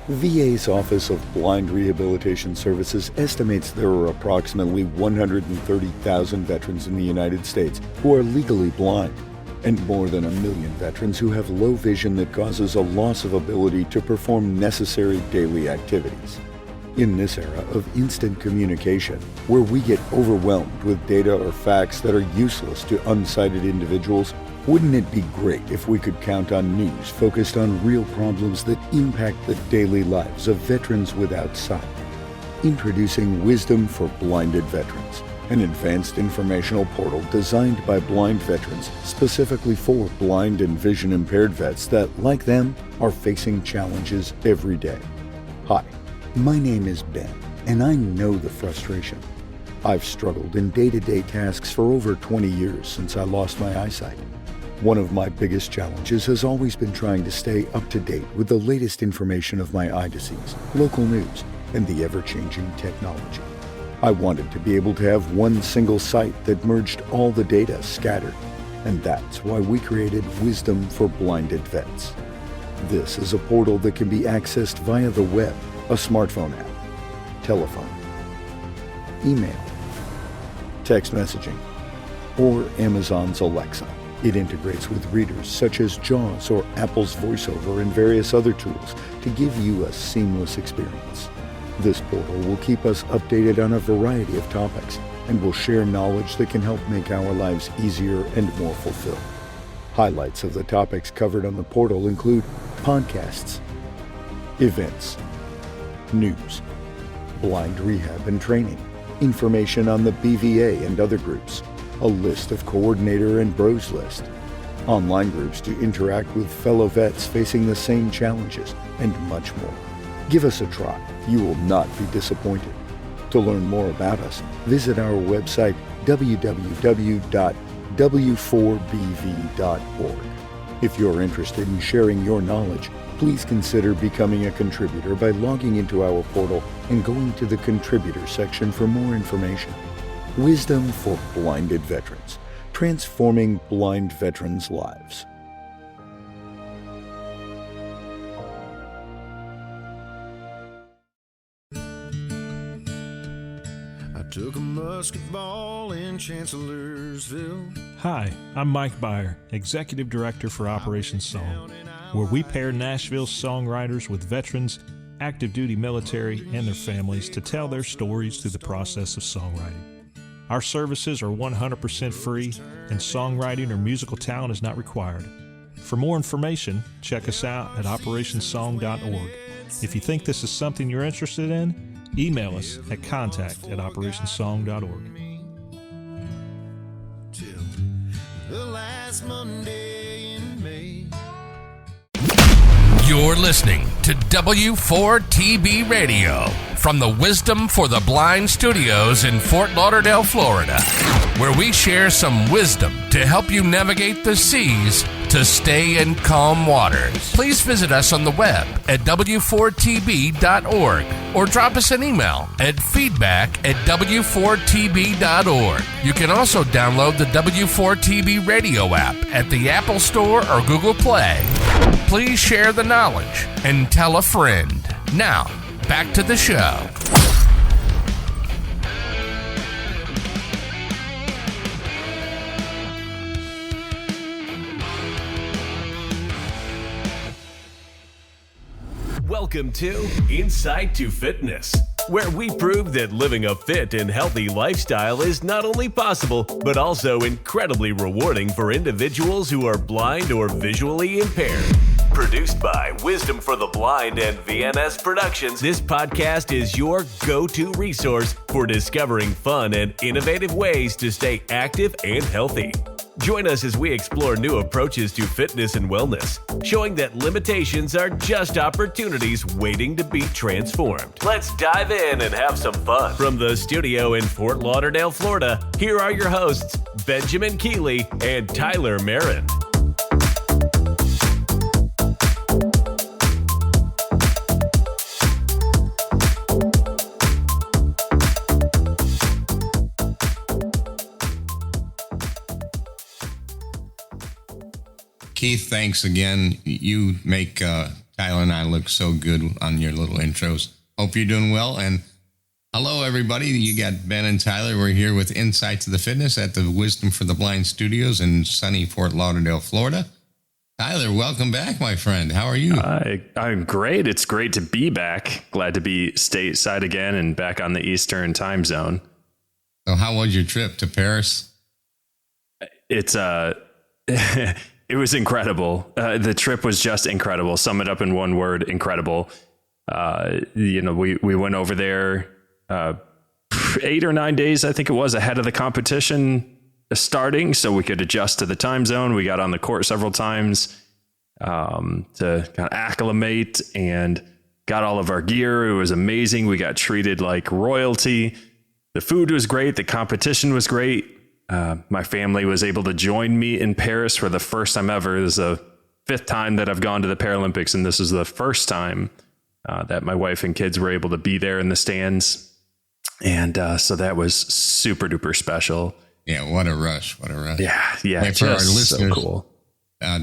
VA's Office of Blind Rehabilitation Services estimates there are approximately 130,000 veterans in the United States who are legally blind, and more than 1 million veterans who have low vision that causes a loss of ability to perform necessary daily activities. In this era of instant communication, where we get overwhelmed with data or facts that are useless to unsighted individuals, wouldn't it be great if we could count on news focused on real problems that impact the daily lives of veterans without sight? Introducing Wisdom for Blinded Veterans, an advanced informational portal designed by blind veterans specifically for blind and vision-impaired vets that, like them, are facing challenges every day. Hi, my name is Ben, and I know the frustration. I've struggled in day-to-day tasks for over 20 years since I lost my eyesight. One of my biggest challenges has always been trying to stay up to date with the latest information of my eye disease, local news, and the ever-changing technology. I wanted to be able to have one single site that merged all the data scattered, and that's why we created Wisdom for Blinded Vets. This is a portal that can be accessed via the web, a smartphone app, telephone, email, text messaging, or Amazon's Alexa. It integrates with readers such as JAWS or Apple's VoiceOver and various other tools to give you a seamless experience. This portal will keep us updated on a variety of topics and will share knowledge that can help make our lives easier and more fulfilled. Highlights of the topics covered on the portal include podcasts, events, news, blind rehab and training, information on the BVA and other groups, a list of coordinator and bros list, online groups to interact with fellow vets facing the same challenges, and much more. Give us a try. You will not be disappointed. To learn more about us, visit our website www.w4bv.org. If you're interested in sharing your knowledge, please consider becoming a contributor by logging into our portal and going to the contributor section for more information. Wisdom for Blinded Veterans, transforming blind veterans' lives. I took a musket ball in Chancellorsville. Hi, I'm Mike Byer, Executive Director for Operation Song, where we pair Nashville's songwriters with veterans, active duty military, and their families to tell their stories through the process of songwriting. Our services are 100% free, and songwriting or musical talent is not required. For more information, check us out at operationsong.org. If you think this is something you're interested in, email us at contact@operationsong.org. Till the last Monday in May. You're listening to W4TB Radio from the Wisdom for the Blind Studios in Fort Lauderdale, Florida, where we share some wisdom to help you navigate the seas to stay in calm waters. Please visit us on the web at w4tb.org or drop us an email at feedback@w4tb.org. You can also download the W4TB radio app at the Apple Store or Google Play. Please share the knowledge and tell a friend. Now, back to the show. Welcome to InSight to Fitness, where we prove that living a fit and healthy lifestyle is not only possible, but also incredibly rewarding for individuals who are blind or visually impaired. Produced by Wisdom for the Blind and VNS Productions, this podcast is your go-to resource for discovering fun and innovative ways to stay active and healthy. Join us as we explore new approaches to fitness and wellness, showing that limitations are just opportunities waiting to be transformed. Let's dive in and have some fun. From the studio in Fort Lauderdale, Florida, here are your hosts, Benjamin Keeley and Tyler Merren. Keith, thanks again. You make Tyler and I look so good on your little intros. Hope you're doing well. And hello, everybody. You got Ben and Tyler. We're here with Insight to the Fitness at the Wisdom for the Blind Studios in sunny Fort Lauderdale, Florida. Tyler, welcome back, my friend. How are you? I'm great. It's great to be back. Glad to be stateside again and back on the Eastern time zone. So how was your trip to Paris? It's it was incredible. The trip was just incredible. Sum it up in one word: incredible. We went over there 8 or 9 days, I think it was, ahead of the competition starting, so we could adjust to the time zone. We got on the court several times to kind of acclimate and got all of our gear. It was amazing. We got treated like royalty. The food was great. The competition was great. My family was able to join me in Paris for the first time ever. This is the 5th time that I've gone to the Paralympics, and this is the first time that my wife and kids were able to be there in the stands. And so that was super duper special. Yeah, what a rush. What a rush. Yeah, for our listeners, so cool.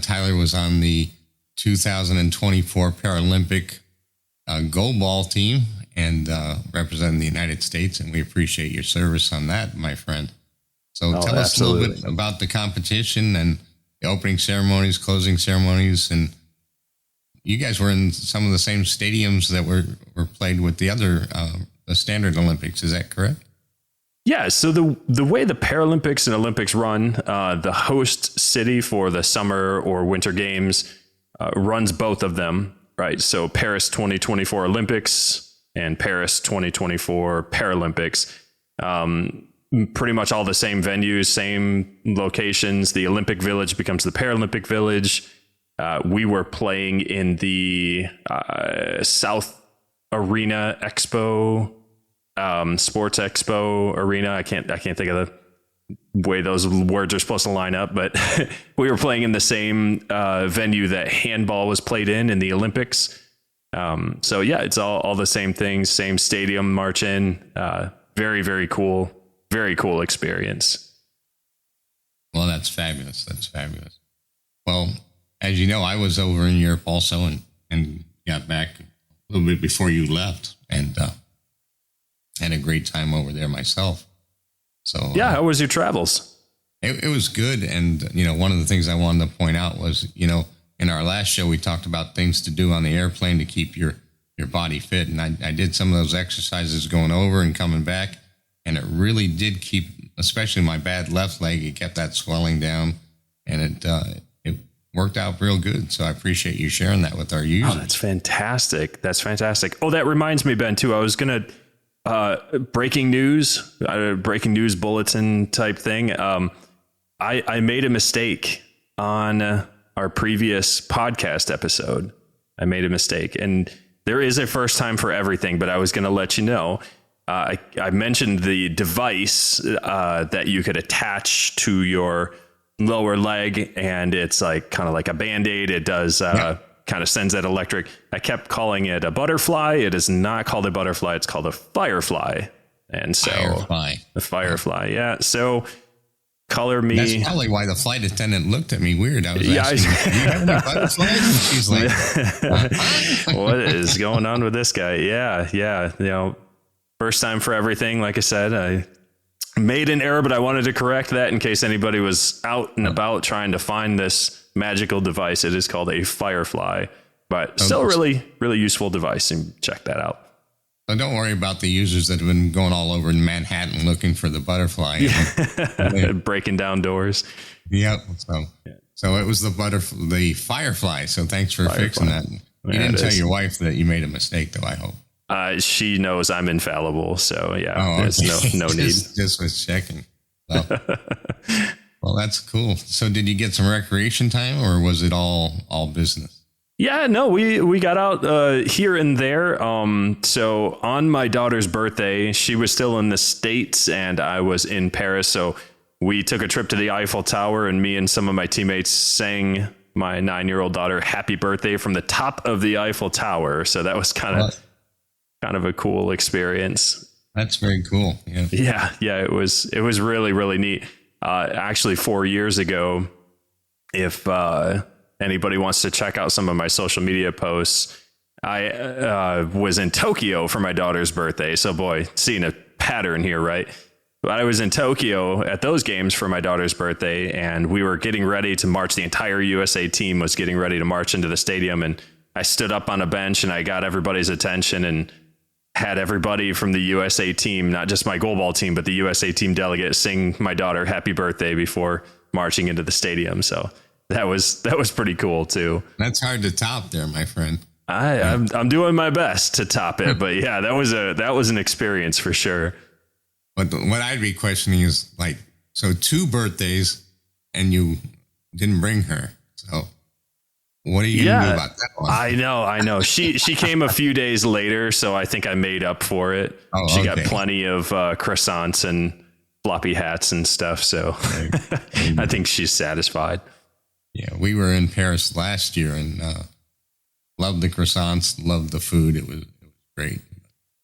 Tyler was on the 2024 Paralympic goalball team and representing the United States, and we appreciate your service on that, my friend. So tell us a little bit about the competition and the opening ceremonies, closing ceremonies, and you guys were in some of the same stadiums that were played with the other the standard Olympics. Is that correct? Yeah. So the way the Paralympics and Olympics run, the host city for the summer or winter games runs both of them, right? So Paris 2024 Olympics and Paris 2024 Paralympics. Pretty much all the same venues, same locations. The Olympic Village becomes the Paralympic Village. We were playing in the South Arena Expo, Sports Expo Arena. I can't think of the way those words are supposed to line up, but we were playing in the same venue that handball was played in the Olympics. So yeah, it's all the same things, same stadium, march in. Very, very cool. Very cool experience. Well, that's fabulous. That's fabulous. Well, as you know, I was over in Europe also and got back a little bit before you left and had a great time over there myself. So yeah, how was your travels? It was good. And, one of the things I wanted to point out was, in our last show, we talked about things to do on the airplane to keep your body fit. And I did some of those exercises going over and coming back. And it really did keep, especially my bad left leg, it kept that swelling down, and it worked out real good. So I appreciate you sharing that with our users. Oh, that's fantastic. That's fantastic. Oh, that reminds me, Ben, too. I was going to, breaking news bulletin type thing. I made a mistake on our previous podcast episode. I made a mistake, and there is a first time for everything, but I was going to let you know. I mentioned the device that you could attach to your lower leg, and it's kind of like a Band-Aid. It does kind of sends that electric. I kept calling it a butterfly. It is not called a butterfly. It's called a firefly. And so the firefly. Yeah. So color me. That's probably why the flight attendant looked at me weird. I was asking, do you have any butterflies? And she's like, what is going on with this guy? Yeah. First time for everything. Like I said, I made an error, but I wanted to correct that in case anybody was out and about trying to find this magical device. It is called a firefly, but still really, really useful device, and check that out. So don't worry about the users that have been going all over in Manhattan looking for the butterfly. Breaking down doors. Yep. So it was the firefly. So thanks for fixing that. You didn't tell your wife that you made a mistake, though, I hope. She knows I'm infallible, so yeah, there's no need. Just was checking. So. Well, that's cool. So did you get some recreation time, or was it all business? Yeah, no, we got out here and there. So on my daughter's birthday, she was still in the States and I was in Paris. So we took a trip to the Eiffel Tower, and me and some of my teammates sang my 9-year-old daughter happy birthday from the top of the Eiffel Tower. So that was kind of a cool experience. That's very cool. Yeah. It was really, really neat. Actually 4 years ago, if anybody wants to check out some of my social media posts, I was in Tokyo for my daughter's birthday. So boy, seeing a pattern here, right? But I was in Tokyo at those games for my daughter's birthday, and we were getting ready to march. The entire USA team was getting ready to march into the stadium, and I stood up on a bench and I got everybody's attention and had everybody from the USA team, not just my goalball team, but the USA team delegate, sing my daughter happy birthday before marching into the stadium. So that was pretty cool too. That's hard to top there, my friend. I'm doing my best to top it, but yeah, that was an experience for sure. But what I'd be questioning is like, so 2 birthdays and you didn't bring her. So what are you going to do about that one? I know. She came a few days later, so I think I made up for it. Oh, she got plenty of croissants and floppy hats and stuff. So I think she's satisfied. Yeah, we were in Paris last year and loved the croissants, loved the food. It was great.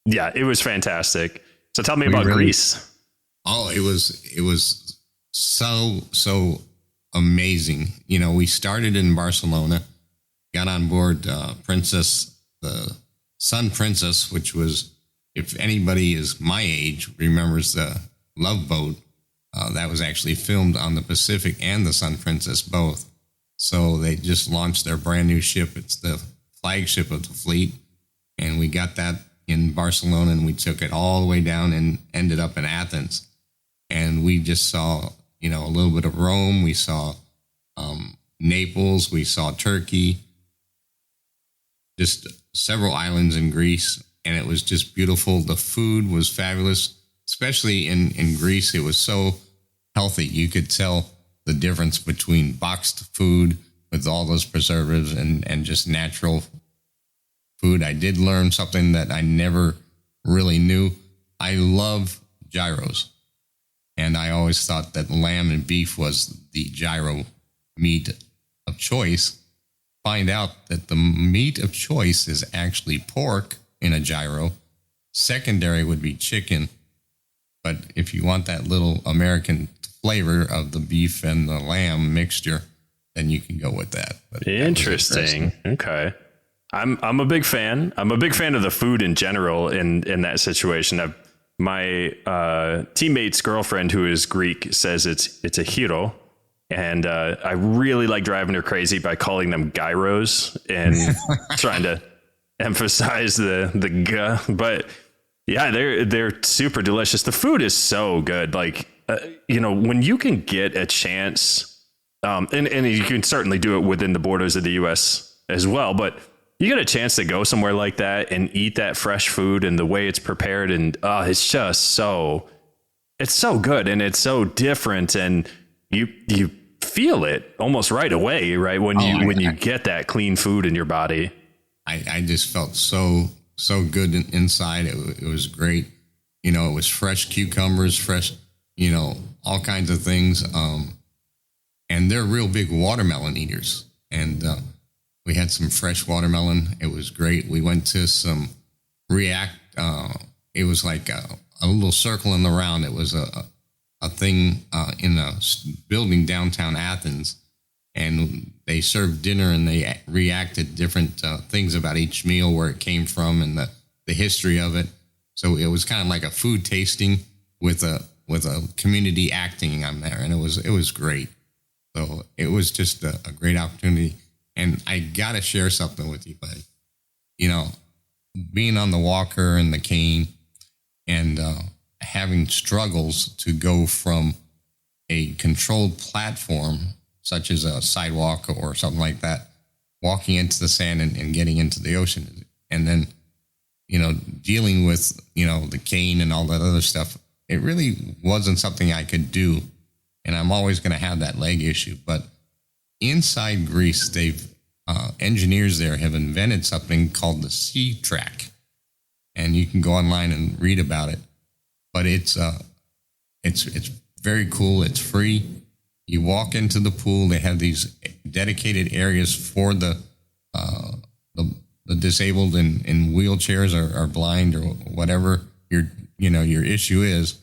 Yeah, it was fantastic. So tell me about Greece. Oh, it was so amazing. You know, we started in Barcelona, got on board the Sun Princess, which was, if anybody is my age, remembers the Love Boat, that was actually filmed on the Pacific and the Sun Princess both. So they just launched their brand new ship. It's the flagship of the fleet. And we got that in Barcelona, and we took it all the way down and ended up in Athens. And we just saw, a little bit of Rome. We saw Naples. We saw Turkey, just several islands in Greece. And it was just beautiful. The food was fabulous, especially in Greece. It was so healthy. You could tell the difference between boxed food with all those preservatives and just natural food. I did learn something that I never really knew. I love gyros. And I always thought that lamb and beef was the gyro meat of choice. Find out that the meat of choice is actually pork in a gyro. Secondary would be chicken. But if you want that little American flavor of the beef and the lamb mixture, then you can go with that. But interesting. Okay. I'm a big fan. I'm a big fan of the food in general in that situation. My teammate's girlfriend, who is Greek, says it's a hero. And I really like driving her crazy by calling them gyros and trying to emphasize the g. But yeah, they're super delicious. The food is so good. Like, when you can get a chance, and you can certainly do it within the borders of the U.S. as well, but you get a chance to go somewhere like that and eat that fresh food and the way it's prepared. And it's just it's so good and it's so different. And you feel it almost right away, right? When you get that clean food in your body. I just felt so good inside. It was great. It was fresh cucumbers, fresh, all kinds of things. And they're real big watermelon eaters. And, we had some fresh watermelon. It was great. We went to some it was like a little circle in the round. It was a thing in a building downtown Athens. And they served dinner and they reacted different things about each meal, where it came from and the history of it. So it was kind of like a food tasting with a community acting on there. And it was great. So it was just a great opportunity. And I got to share something with you, buddy. Being on the walker and the cane and having struggles to go from a controlled platform, such as a sidewalk or something like that, walking into the sand and getting into the ocean. And then, dealing with, the cane and all that other stuff, it really wasn't something I could do. And I'm always going to have that leg issue. But inside Greece, they've engineers there have invented something called the Sea Track, and you can go online and read about it. But it's very cool. It's free. You walk into the pool. They have these dedicated areas for the disabled in wheelchairs or blind or whatever your issue is.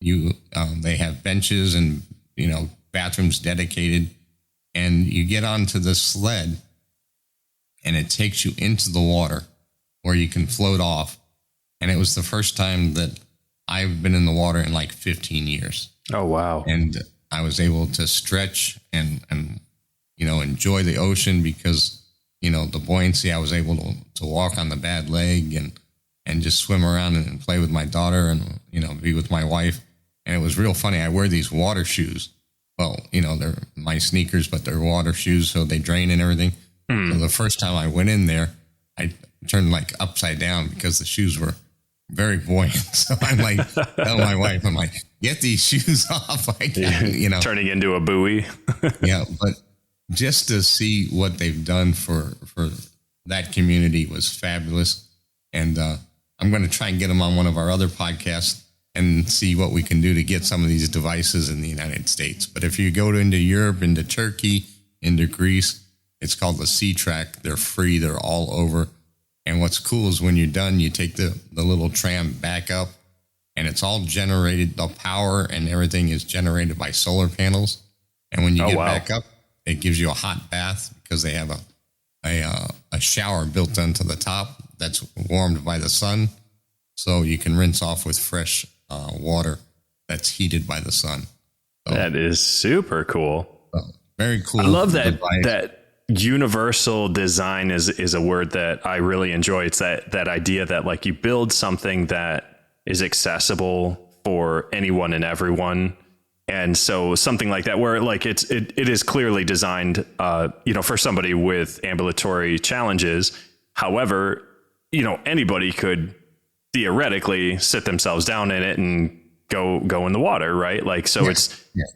They have benches and bathrooms dedicated. and you get onto the sled, and it takes you into the water where you can float off. And it was the first time that I've been in the water in like 15 years. Oh, wow. And I was able to stretch and enjoy the ocean because, the buoyancy. I was able to walk on the bad leg and just swim around and play with my daughter and, be with my wife. And it was real funny. I wear these water shoes. Well, they're my sneakers, but they're water shoes, so they drain and everything. So the first time I went in there, I turned like upside down because the shoes were very buoyant. So I'm like, telling my wife, I'm like, get these shoes off. Turning into a buoy. Yeah. But just to see what they've done for that community was fabulous. And I'm going to try and get them on one of our other podcasts and see what we can do to get some of these devices in the United States. But if you go into Europe, into Turkey, into Greece, it's called the Sea Track. They're free. They're all over. And what's cool is when you're done, you take the little tram back up, and it's all generated. The power and everything is generated by solar panels. And when you get back up, it gives you a hot bath because they have a shower built onto the top that's warmed by the sun. So you can rinse off with fresh water that's heated by the sun. So, that is super cool. Very cool. I love that device. that universal design is a word that I really enjoy. It's that idea that like you build something that is accessible for anyone and everyone. And so something like that, where like it is clearly designed, for somebody with ambulatory challenges. However, anybody could theoretically sit themselves down in it and go in the water, right? Like, so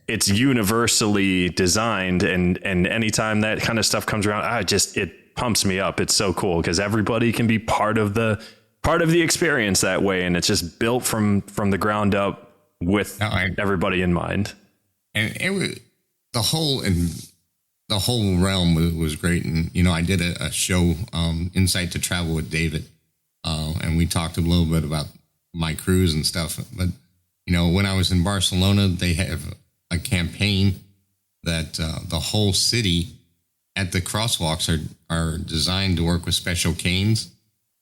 it's universally designed, and anytime that kind of stuff comes around, it pumps me up. It's so cool because everybody can be part of the experience that way. And it's just built from the ground up with everybody in mind. And it was the whole realm was great. And, I did a show, InSight to Travel with David. And we talked a little bit about my cruise and stuff, but when I was in Barcelona, they have a campaign that the whole city at the crosswalks are designed to work with special canes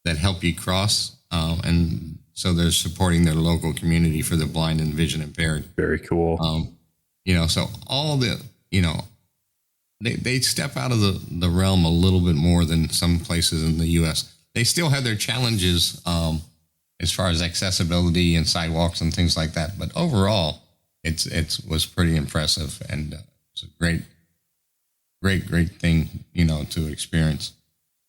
that help you cross. And so they're supporting their local community for the blind and vision impaired. Very cool. So all they step out of the realm a little bit more than some places in the U.S. They still have their challenges as far as accessibility and sidewalks and things like that. But overall, it was pretty impressive, and it's a great thing, to experience.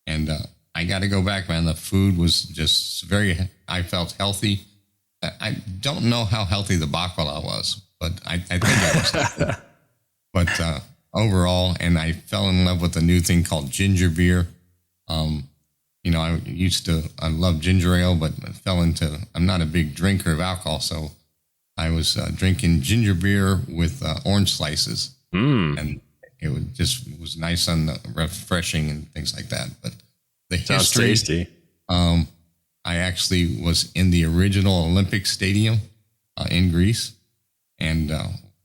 And I got to go back, man. The food was just I felt healthy. I don't know how healthy the baklava was, but I think it was healthy. But overall, and I fell in love with a new thing called ginger beer. I love ginger ale, but I'm not a big drinker of alcohol. So I was drinking ginger beer with orange slices. And it was nice and refreshing and things like that. But the sounds history, tasty. I actually was in the original Olympic Stadium in Greece and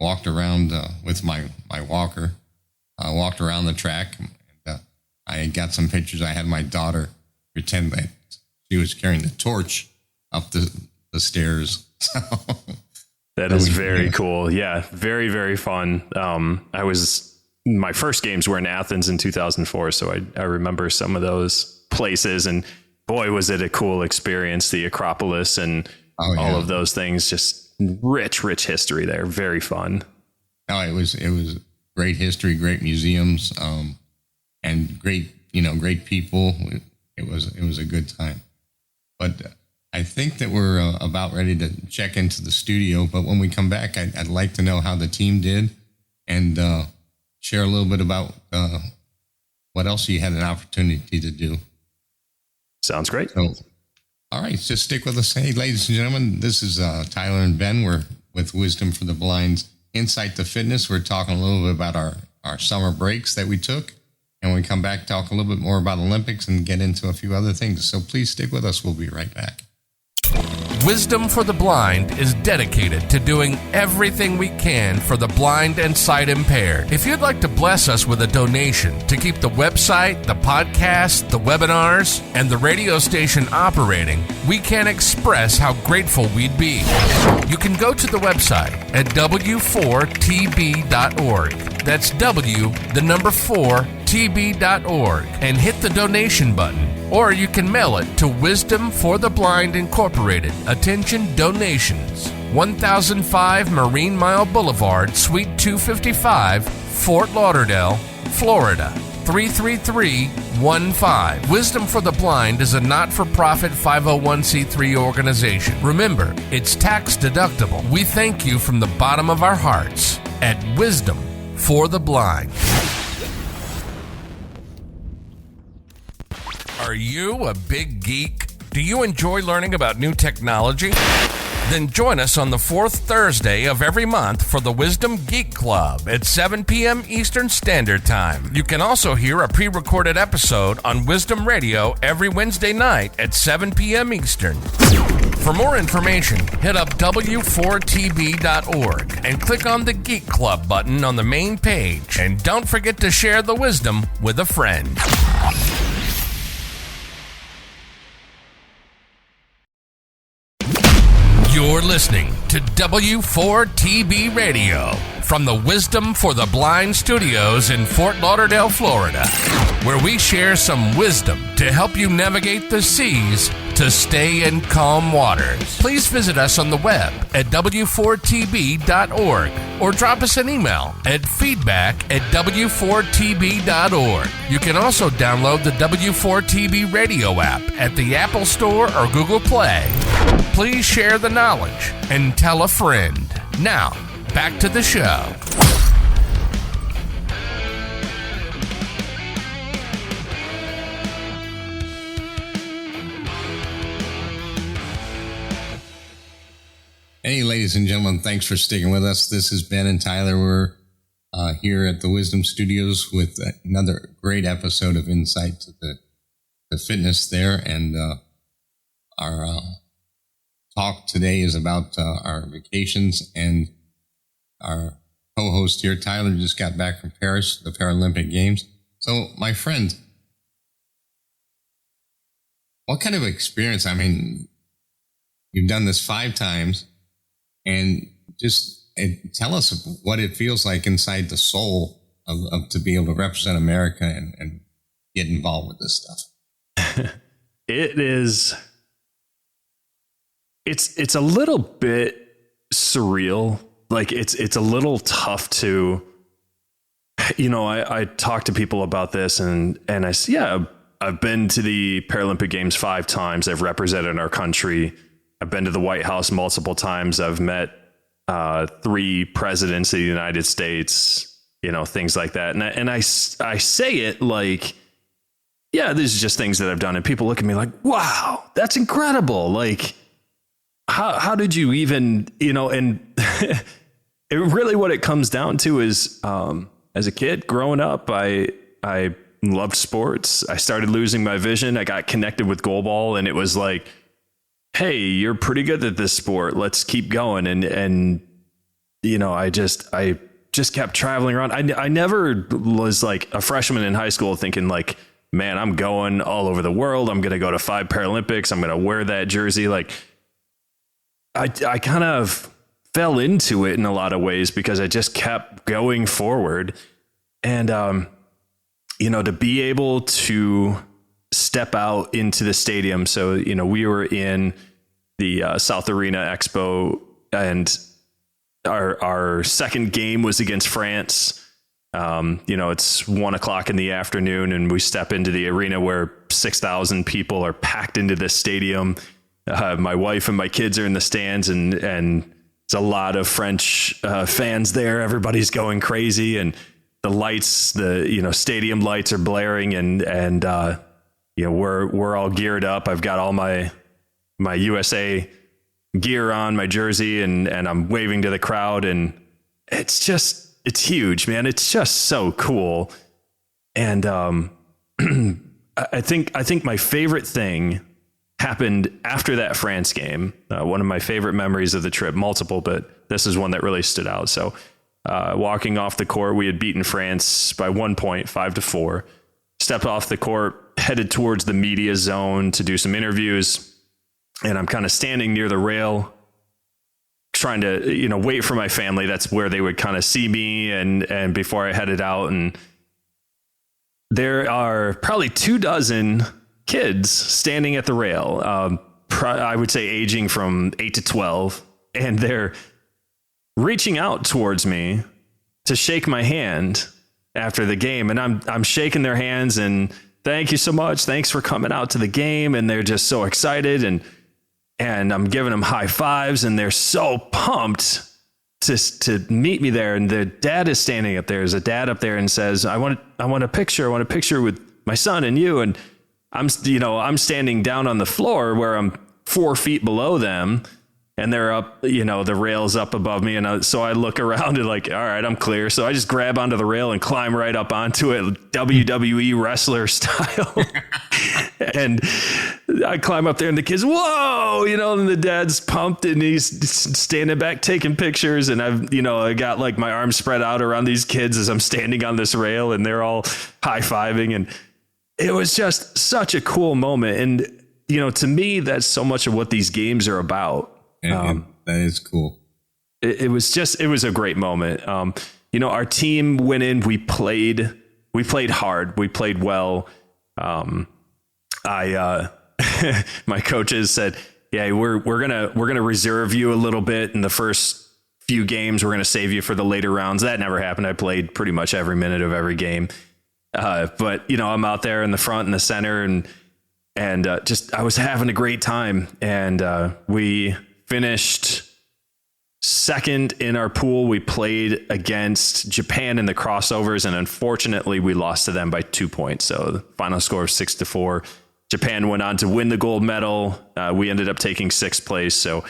walked around with my walker. I walked around the track. And, I got some pictures. I had my daughter pretend that she was carrying the torch up the stairs. That is very cool. Yeah, very, very fun. My first games were in Athens in 2004, so I remember some of those places, and boy, was it a cool experience. The Acropolis and all of those things, just rich history there. Very fun. No, it was great history, great museums, and great people. It was a good time. But I think that we're about ready to check into the studio. But when we come back, I'd like to know how the team did and share a little bit about what else you had an opportunity to do. Sounds great. So, all right, just stick with us. Hey, ladies and gentlemen, this is Tyler and Ben. We're with Wisdom for the Blind's InSight to Fitness. We're talking a little bit about our summer breaks that we took. And when we come back, talk a little bit more about Olympics and get into a few other things. So please stick with us. We'll be right back. Wisdom for the Blind is dedicated to doing everything we can for the blind and sight impaired. If you'd like to bless us with a donation to keep the website, the podcast, the webinars, and the radio station operating, we can't express how grateful we'd be. You can go to the website at w4tb.org. That's4tb.org and hit the donation button. Or you can mail it to Wisdom for the Blind Incorporated. Attention donations. 1005 Marine Mile Boulevard, Suite 255, Fort Lauderdale, Florida, 33315. Wisdom for the Blind is a not-for-profit 501c3 organization. Remember, it's tax deductible. We thank you from the bottom of our hearts at Wisdom for the Blind. Are you a big geek? Do you enjoy learning about new technology? Then join us on the fourth Thursday of every month for the Wisdom Geek Club at 7 p.m. Eastern Standard Time. You can also hear a pre-recorded episode on Wisdom Radio every Wednesday night at 7 p.m. Eastern. For more information, hit up w4tb.org and click on the Geek Club button on the main page. And don't forget to share the wisdom with a friend. You're listening to W4TB Radio from the Wisdom for the Blind studios in Fort Lauderdale, Florida, where we share some wisdom to help you navigate the seas to stay in calm waters. Please visit us on the web at w4tb.org or drop us an email at feedback@w4tb.org. You can also download the W4TB radio app at the Apple Store or Google Play. Please share the knowledge and tell a friend. Now, back to the show. Hey, ladies and gentlemen, thanks for sticking with us. This is Ben and Tyler. We're here at the Wisdom Studios with another great episode of InSight to the fitness there. And our talk today is about our vacations. And our co-host here, Tyler, just got back from Paris, the Paralympic Games. So, my friend, what kind of experience? I mean, you've done this 5 times. And just tell us what it feels like inside the soul of to be able to represent America and get involved with this stuff. It's a little bit surreal. Like it's a little tough to, I talk to people about this and I say, yeah, I've been to the Paralympic Games 5 times. I've represented our country. I've been to the White House multiple times. I've met 3 presidents of the United States, things like that. And I say it like, yeah, these are just things that I've done. And people look at me like, wow, that's incredible. Like, how did you even, and it really what it comes down to is as a kid growing up, I loved sports. I started losing my vision. I got connected with goalball and it was like, hey, you're pretty good at this sport. Let's keep going. And I just kept traveling around. I never was like a freshman in high school thinking like, man, I'm going all over the world. I'm going to go to 5 Paralympics. I'm going to wear that jersey. Like I kind of fell into it in a lot of ways because I just kept going forward and, to be able to step out into the stadium. So, we were in the South Arena Expo and our second game was against France. It's 1:00 in the afternoon and we step into the arena where 6,000 people are packed into this stadium. My wife and my kids are in the stands and there's a lot of French fans there. Everybody's going crazy and the lights, stadium lights are blaring and we're all geared up. I've got all my USA gear on, my jersey, and I'm waving to the crowd, and it's huge, man. It's just so cool. And I think my favorite thing happened after that France game. One of my favorite memories of the trip, multiple, but this is one that really stood out. So walking off the court, we had beaten France by 1 point, 5-4. Stepped off the court, headed towards the media zone to do some interviews. And I'm kind of standing near the rail, trying to, wait for my family. That's where they would kind of see me and before I headed out. And there are probably 24 kids standing at the rail. I would say aging from 8 to 12. And they're reaching out towards me to shake my hand after the game. And I'm shaking their hands and thank you so much. Thanks for coming out to the game. And they're just so excited. And I'm giving them high fives and they're so pumped to meet me there. And their dad is standing up there. There's a dad up there and says, I want a picture. I want a picture with my son and you. And I'm standing down on the floor where I'm 4 feet below them and they're up, the rail's up above me. And so I look around and like, all right, I'm clear. So I just grab onto the rail and climb right up onto it, WWE wrestler style. And I climb up there and the kids, whoa, and the dad's pumped and he's standing back taking pictures. And I got like my arms spread out around these kids as I'm standing on this rail and they're all high fiving. And it was just such a cool moment. And, to me, that's so much of what these games are about. And that is cool. It was a great moment. Our team went in, we played hard. We played well. My coaches said, yeah, we're going to reserve you a little bit in the first few games. We're going to save you for the later rounds. That never happened. I played pretty much every minute of every game. But I'm out there in the front and the center and I was having a great time. And we finished second in our pool. We played against Japan in the crossovers, and unfortunately we lost to them by 2 points. So the final score was 6-4. Japan went on to win the gold medal. We ended up taking 6th place. So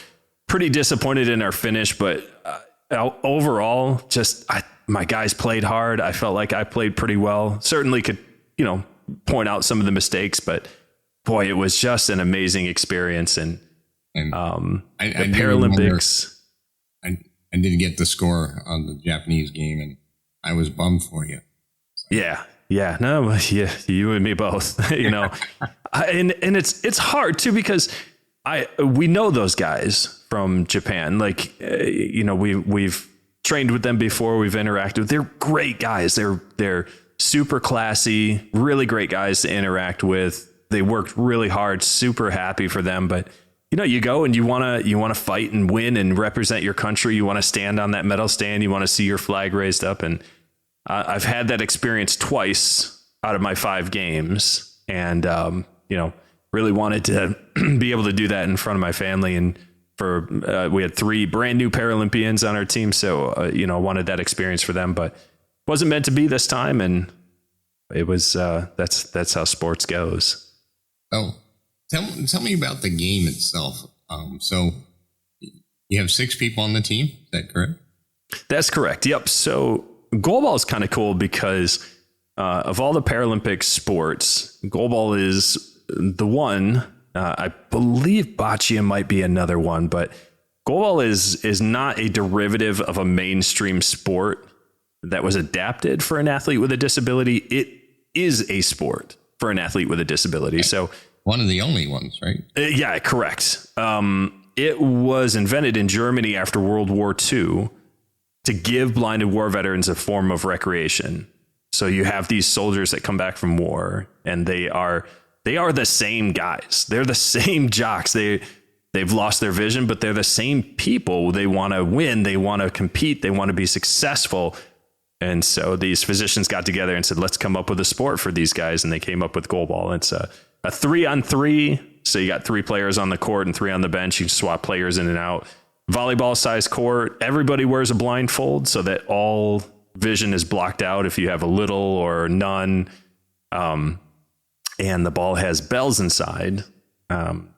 pretty disappointed in our finish, but overall, my guys played hard. I felt like I played pretty well. Certainly could, point out some of the mistakes, but boy, it was just an amazing experience. And the Paralympics. I did get the score on the Japanese game, and I was bummed for you. Yeah. No, yeah, you and me both. And it's hard too because we know those guys from Japan. Like we've trained with them before. We've interacted. They're great guys. They're super classy, really great guys to interact with. They worked really hard. Super happy for them, but. You go and you want to fight and win and represent your country. You want to stand on that medal stand. You want to see your flag raised up. And I've had that experience twice out of my 5 games. And, really wanted to be able to do that in front of my family. And we had 3 brand new Paralympians on our team. So, wanted that experience for them, but wasn't meant to be this time. And it was, that's how sports goes. Oh. Tell me about the game itself. So you have 6 people on the team. Is that correct? That's correct. Yep. So goalball is kind of cool because of all the Paralympic sports, goalball is the one. I believe boccia might be another one, but goalball is not a derivative of a mainstream sport that was adapted for an athlete with a disability. It is a sport for an athlete with a disability. So. One of the only ones, right? Yeah, correct. It was invented in Germany after World War II to give blinded war veterans a form of recreation. So you have these soldiers that come back from war, and they are the same guys. They're the same jocks. They've lost their vision, but they're the same people. They want to win. They want to compete. They want to be successful. And so these physicians got together and said, let's come up with a sport for these guys. And they came up with goalball. It's a 3-on-3. So you got 3 players on the court and 3 on the bench. You swap players in and out. Volleyball size court. Everybody wears a blindfold so that all vision is blocked out if you have a little or none. And the ball has bells inside.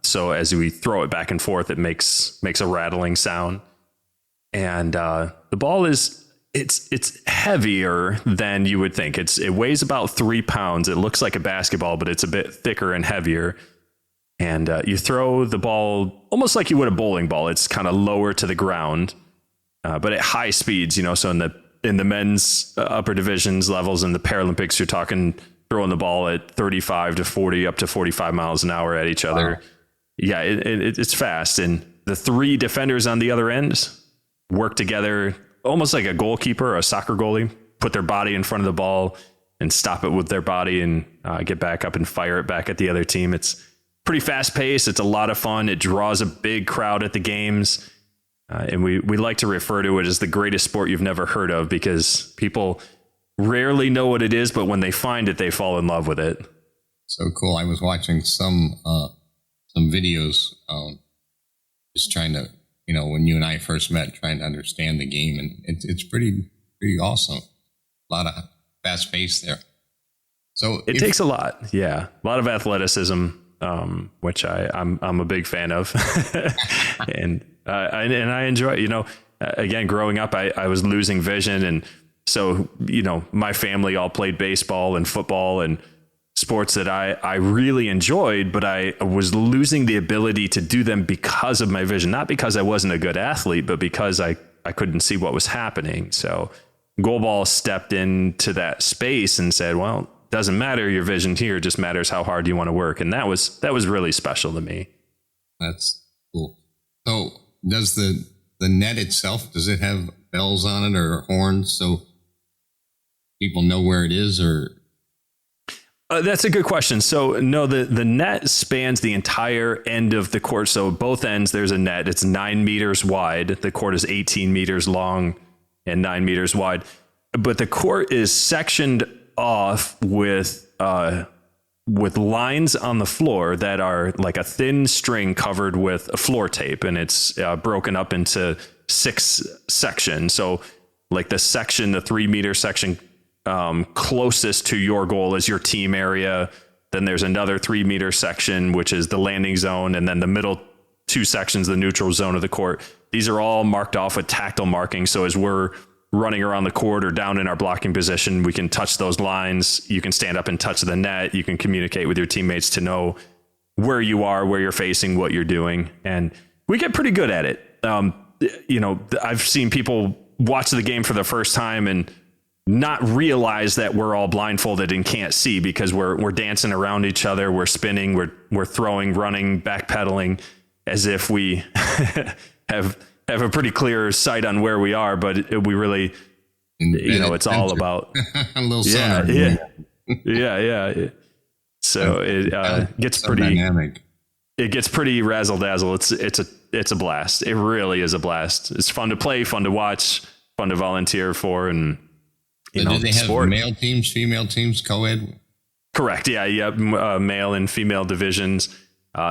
So as we throw it back and forth, it makes a rattling sound. And the ball it's heavier than you would think. It weighs about 3 pounds. It looks like a basketball, but it's a bit thicker and heavier. and you throw the ball almost like you would a bowling ball. It's kind of lower to the ground, but at high speeds, so in the men's upper divisions levels in the Paralympics, you're talking throwing the ball at 35 to 40, up to 45 miles an hour at each other. Wow. Yeah, it's fast. And the three defenders on the other end work together almost like a goalkeeper, a soccer goalie, put their body in front of the ball and stop it with their body and get back up and fire it back at the other team. It's pretty fast paced. It's a lot of fun. It draws a big crowd at the games. And we like to refer to it as the greatest sport you've never heard of, because people rarely know what it is, but when they find it, they fall in love with it. So cool. I was watching some videos, just trying to, when you and I first met, trying to understand the game, and it's pretty awesome. A lot of fast pace there. So it takes a lot. Yeah. A lot of athleticism, which I'm a big fan of. and I enjoy, again, growing up, I was losing vision. And so, my family all played baseball and football and sports that I really enjoyed, but I was losing the ability to do them because of my vision, not because I wasn't a good athlete, but because I couldn't see what was happening. So goalball stepped into that space and said, well, doesn't matter your vision here, it just matters how hard you want to work. And that was really special to me. That's cool. So does the net itself, does it have bells on it or horns so people know where it is, or? That's a good question. So no, the net spans the entire end of the court. So both ends, there's a net. It's 9 meters wide. The court is 18 meters long and 9 meters wide. But the court is sectioned off with lines on the floor that are like a thin string covered with a floor tape, and it's broken up into 6 sections. So like the 3 meter section closest to your goal is your team area. Then there's another 3 meter section, which is the landing zone. And then the middle 2 sections, the neutral zone of the court. These are all marked off with tactile marking. So as we're running around the court or down in our blocking position, we can touch those lines. You can stand up and touch the net. You can communicate with your teammates to know where you are, where you're facing, what you're doing. And we get pretty good at it. I've seen people watch the game for the first time and not realize that we're all blindfolded and can't see, because we're dancing around each other. We're spinning, we're throwing, running, backpedaling, as if we have a pretty clear sight on where we are, but we really, it's all about a little yeah. So it gets pretty dynamic. It gets pretty razzle dazzle. It's a blast. It really is a blast. It's fun to play, fun to watch, fun to volunteer for, and do they have male teams, female teams, co-ed? Correct. Yeah. Male and female divisions.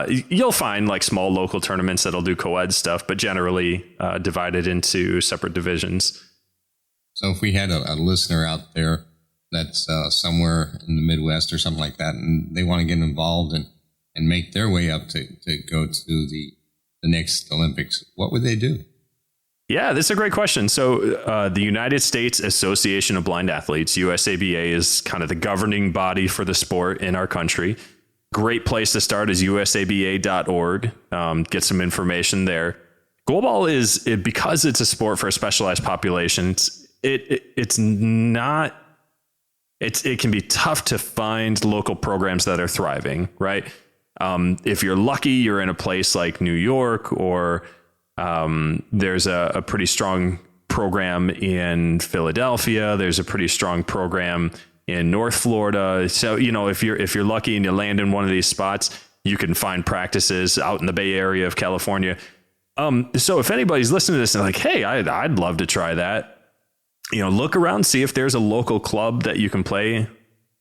You'll find like small local tournaments that'll do co-ed stuff, but generally divided into separate divisions. So if we had a listener out there that's somewhere in the Midwest or something like that, and they want to get involved and make their way up to go to the next Olympics, what would they do? Yeah, that's a great question. So the United States Association of Blind Athletes, USABA, is kind of the governing body for the sport in our country. Great place to start is usaba.org. Get some information there. Goalball is, because it's a sport for a specialized population, it can be tough to find local programs that are thriving, right? If you're lucky, you're in a place like New York, or there's a pretty strong program in Philadelphia. There's a pretty strong program in North Florida. So, if you're lucky and you land in one of these spots, you can find practices out in the Bay Area of California. So if anybody's listening to this and like, hey, I'd love to try that, look around, see if there's a local club that you can play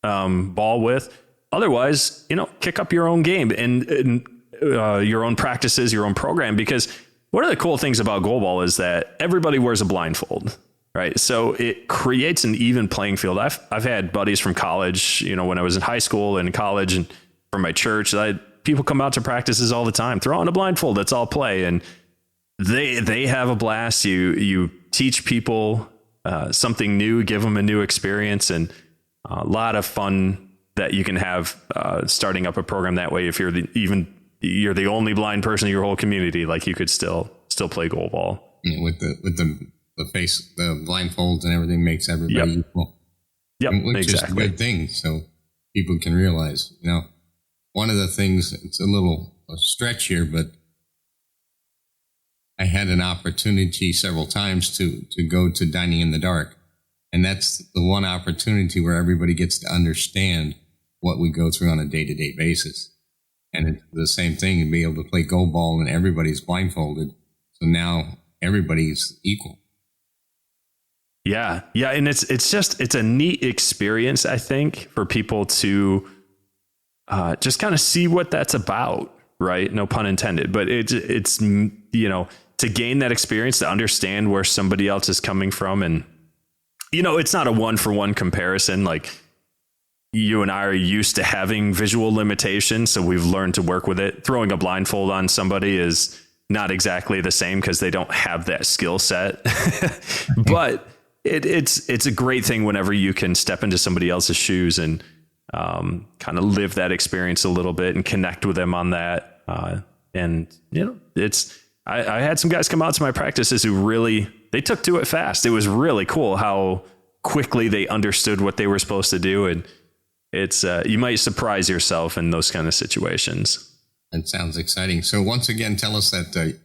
ball with. Otherwise, kick up your own game and your own practices, your own program, because one of the cool things about goalball is that everybody wears a blindfold, right? So it creates an even playing field. I've had buddies from college, when I was in high school and college, and from my church, people come out to practices all the time, throw on a blindfold, that's all play. And they have a blast. You teach people something new, give them a new experience, and a lot of fun that you can have starting up a program that way if you're even you're the only blind person in your whole community, like you could still play goalball. Yeah, with the face, the blindfolds and everything makes everybody equal. Yep, which exactly. is a good thing. So people can realize, one of the things, it's a stretch here, but I had an opportunity several times to go to Dining in the Dark. And that's the one opportunity where everybody gets to understand what we go through on a day-to-day basis. And it's the same thing, and be able to play goalball and everybody's blindfolded. So now everybody's equal. Yeah. Yeah. And it's a neat experience, I think, for people to just kind of see what that's about. Right. No pun intended. But it's to gain that experience, to understand where somebody else is coming from. And, it's not a 1-for-1 comparison. Like, you and I are used to having visual limitations, so we've learned to work with it. Throwing a blindfold on somebody is not exactly the same because they don't have that skill set. But it's a great thing whenever you can step into somebody else's shoes and kind of live that experience a little bit and connect with them on that. I had some guys come out to my practices who they took to it fast. It was really cool how quickly they understood what they were supposed to do. And it's, you might surprise yourself in those kind of situations. That sounds exciting. So once again, tell us that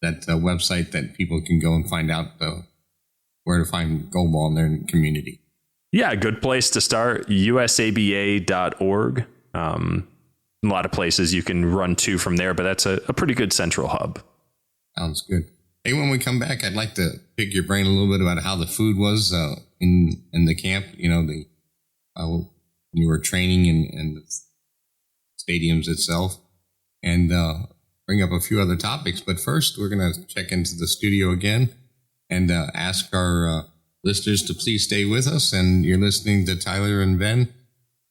website that people can go and find out where to find goalball in their community. Yeah, good place to start, usaba.org. A lot of places you can run to from there, but that's a pretty good central hub. Sounds good. Hey, when we come back, I'd like to pick your brain a little bit about how the food was in the camp. When you were training in the stadiums itself, and bring up a few other topics. But first, we're going to check into the studio again and ask our listeners to please stay with us. And you're listening to Tyler and Ben,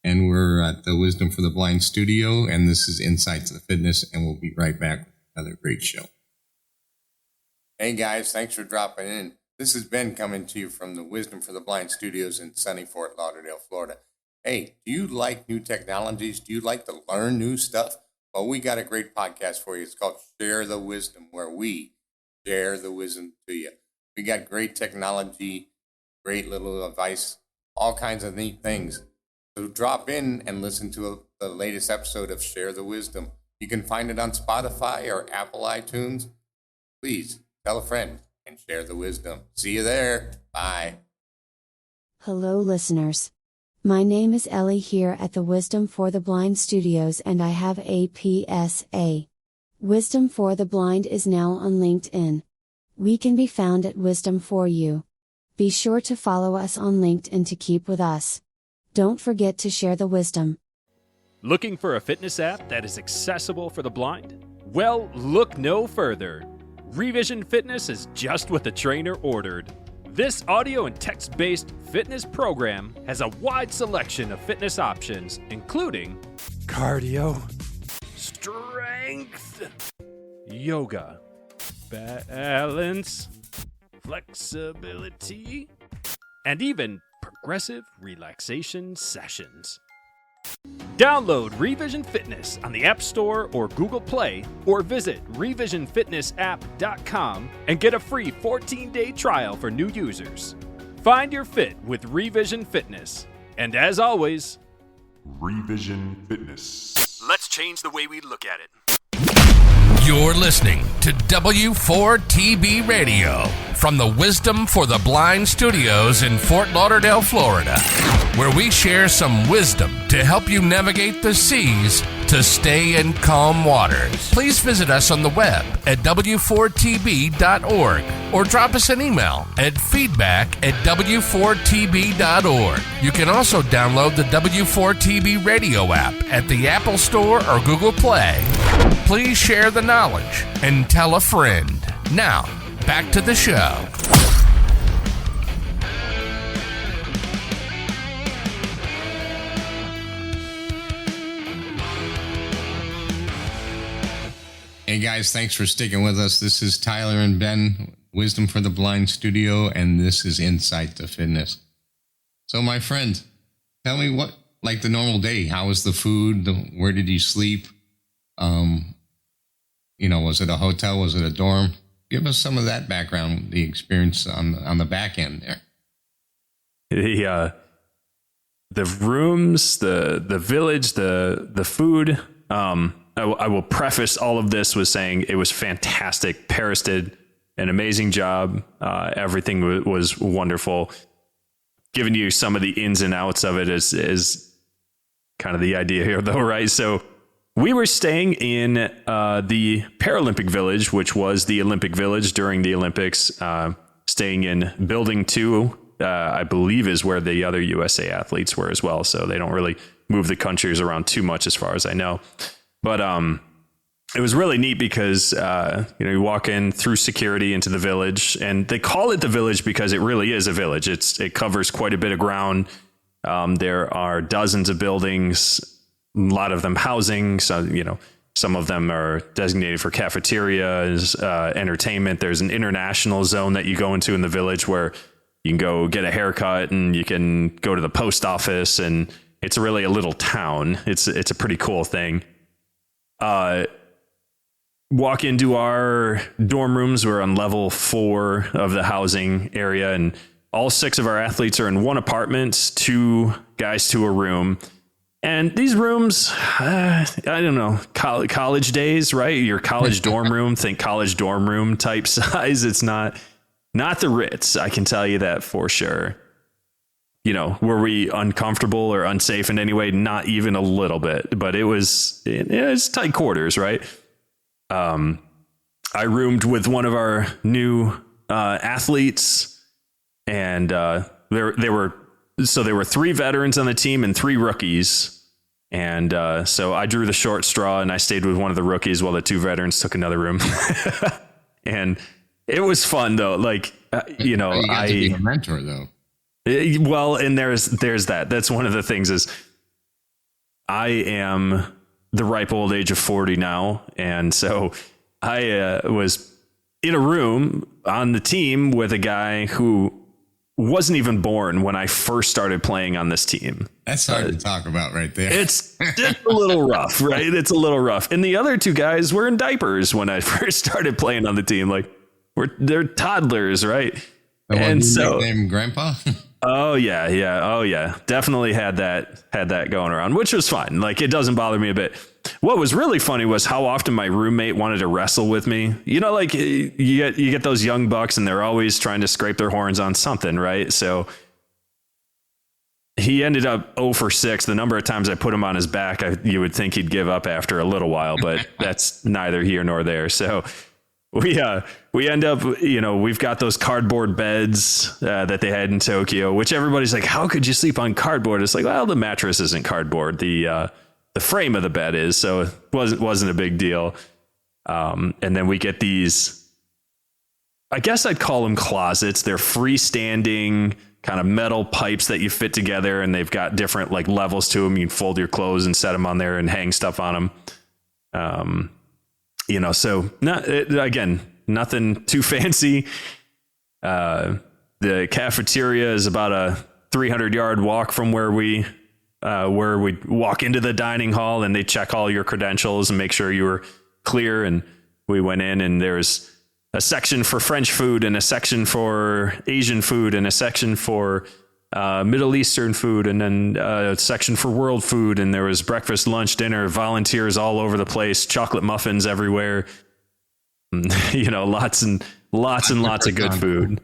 and we're at the Wisdom for the Blind studio, and this is InSight to the Fitness, and we'll be right back with another great show. Hey guys, thanks for dropping in. This is Ben coming to you from the Wisdom for the Blind studios in sunny Fort Lauderdale, Florida. Hey, do you like new technologies? Do you like to learn new stuff? Well, we got a great podcast for you. It's called Share the Wisdom, where we share the wisdom to you. We got great technology, great little advice, all kinds of neat things. So drop in and listen to the latest episode of Share the Wisdom. You can find it on Spotify or Apple iTunes. Please tell a friend and share the wisdom. See you there. Bye. Hello, listeners. My name is Ellie here at the Wisdom for the Blind Studios, and I have a PSA. Wisdom for the Blind is now on LinkedIn. We can be found at Wisdom for You. Be sure to follow us on LinkedIn to keep with us. Don't forget to share the wisdom. Looking for a fitness app that is accessible for the blind? Well, look no further. Revision Fitness is just what the trainer ordered. This audio and text-based fitness program has a wide selection of fitness options, including cardio, strength, yoga, balance, flexibility, and even progressive relaxation sessions. Download Revision Fitness on the App Store or Google Play, or visit revisionfitnessapp.com and get a free 14-day trial for new users. Find your fit with Revision Fitness. And as always, Revision Fitness. Let's change the way we look at it. You're listening to W4TB Radio from the Wisdom for the Blind studios in Fort Lauderdale, Florida, where we share some wisdom to help you navigate the seas to stay in calm waters. Please visit us on the web at w4tb.org or drop us an email at feedback@w4tb.org. You can also download the W4TB radio app at the Apple Store or Google Play. Please share the knowledge and tell a friend. Now, back to the show. Hey guys, thanks for sticking with us. This is Tyler and Ben, Wisdom for the Blind studio, and this is InSight to Fitness. So my friend, tell me what, like the normal day, how was the food? Where did you sleep? Was it a hotel? Was it a dorm? Give us some of that background, the experience on the back end there. The rooms, the village, the food. I will preface all of this with saying it was fantastic. Paris did an amazing job. Everything was wonderful. Giving you some of the ins and outs of it is kind of the idea here, though, right? So we were staying in the Paralympic Village, which was the Olympic Village during the Olympics. Staying in Building 2, I believe, is where the other USA athletes were as well. So they don't really move the countries around too much, as far as I know. But it was really neat because you walk in through security into the village, and they call it the village because it really is a village. It covers quite a bit of ground. There are dozens of buildings, a lot of them housing. So, some of them are designated for cafeterias, entertainment. There's an international zone that you go into in the village where you can go get a haircut and you can go to the post office, and it's really a little town. It's a pretty cool thing. Walk into our dorm rooms. We're on level 4 of the housing area, and all 6 of our athletes are in one apartment, 2 guys to a room. And these rooms, I don't know, college days, right? Your college dorm room, think college dorm room type size. It's not the Ritz. I can tell you that for sure. Were we uncomfortable or unsafe in any way? Not even a little bit, but it's tight quarters, right? I roomed with one of our new athletes, and there were 3 veterans on the team and 3 rookies. And so I drew the short straw, and I stayed with one of the rookies while the 2 veterans took another room. And it was fun, though. Like, you got to be a mentor, though. Well, and there's that. That's one of the things is I am the ripe old age of 40 now. And so I was in a room on the team with a guy who wasn't even born when I first started playing on this team. That's hard to talk about right there. It's a little rough, right? It's a little rough. And the other 2 guys were in diapers when I first started playing on the team. Like they're toddlers, right? And so nicknamed Grandpa. Oh yeah. Definitely had that going around, which was fine. Like, it doesn't bother me a bit. What was really funny was how often my roommate wanted to wrestle with me. Like you get those young bucks, and they're always trying to scrape their horns on something, right? So he ended up 0 for 6. The number of times I put him on his back, you would think he'd give up after a little while, but that's neither here nor there. So we end up, we've got those cardboard beds that they had in Tokyo, which everybody's like, how could you sleep on cardboard? It's like, well, the mattress isn't cardboard. The frame of the bed is, so it wasn't a big deal. And then we get these, I guess I'd call them closets. They're freestanding kind of metal pipes that you fit together, and they've got different like levels to them. You can fold your clothes and set them on there and hang stuff on them. So nothing too fancy. The cafeteria is about a 300-yard walk from where we walk into the dining hall, and they check all your credentials and make sure you were clear. And we went in, and there's a section for French food, and a section for Asian food, and a section for Middle Eastern food, and then a section for world food. And there was breakfast, lunch, dinner, volunteers all over the place, chocolate muffins everywhere. Lots and lots of good food.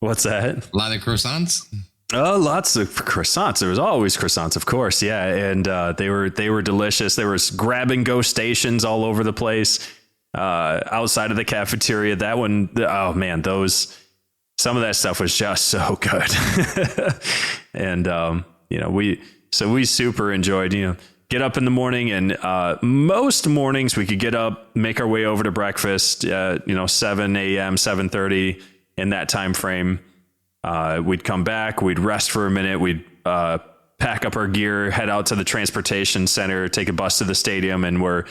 What's that? A lot of croissants. Oh, lots of croissants. There was always croissants, of course. Yeah. And they were delicious. There was grab and go stations all over the place outside of the cafeteria. That one, oh man, some of that stuff was just so good. And, we super enjoyed, get up in the morning, and most mornings we could get up, make our way over to breakfast, 7 a.m., 7:30 in that time frame. We'd come back, we'd rest for a minute, we'd pack up our gear, head out to the transportation center, take a bus to the stadium, and we're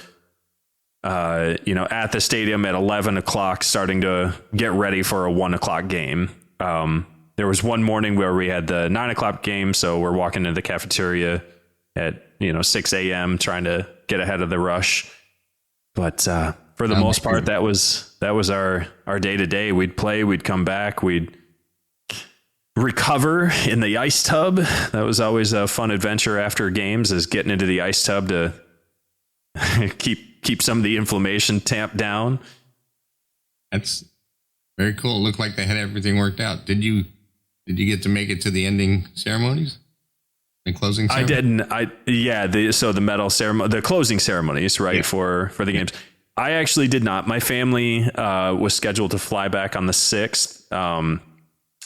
at the stadium at 11 o'clock, starting to get ready for a 1 o'clock game. There was one morning where we had the 9 o'clock game, so we're walking into the cafeteria at 6 a.m. trying to get ahead of the rush. But For the most part, that was our day to day. We'd play, we'd come back, we'd recover in the ice tub. That was always a fun adventure after games, is getting into the ice tub to keep some of the inflammation tamped down. That's very cool. It looked like they had everything worked out. Did you get to make it to the ending ceremonies? The closing ceremony? I didn't. So the medal ceremony, the closing ceremonies, right, for the games. I actually did not. My family was scheduled to fly back on the 6th.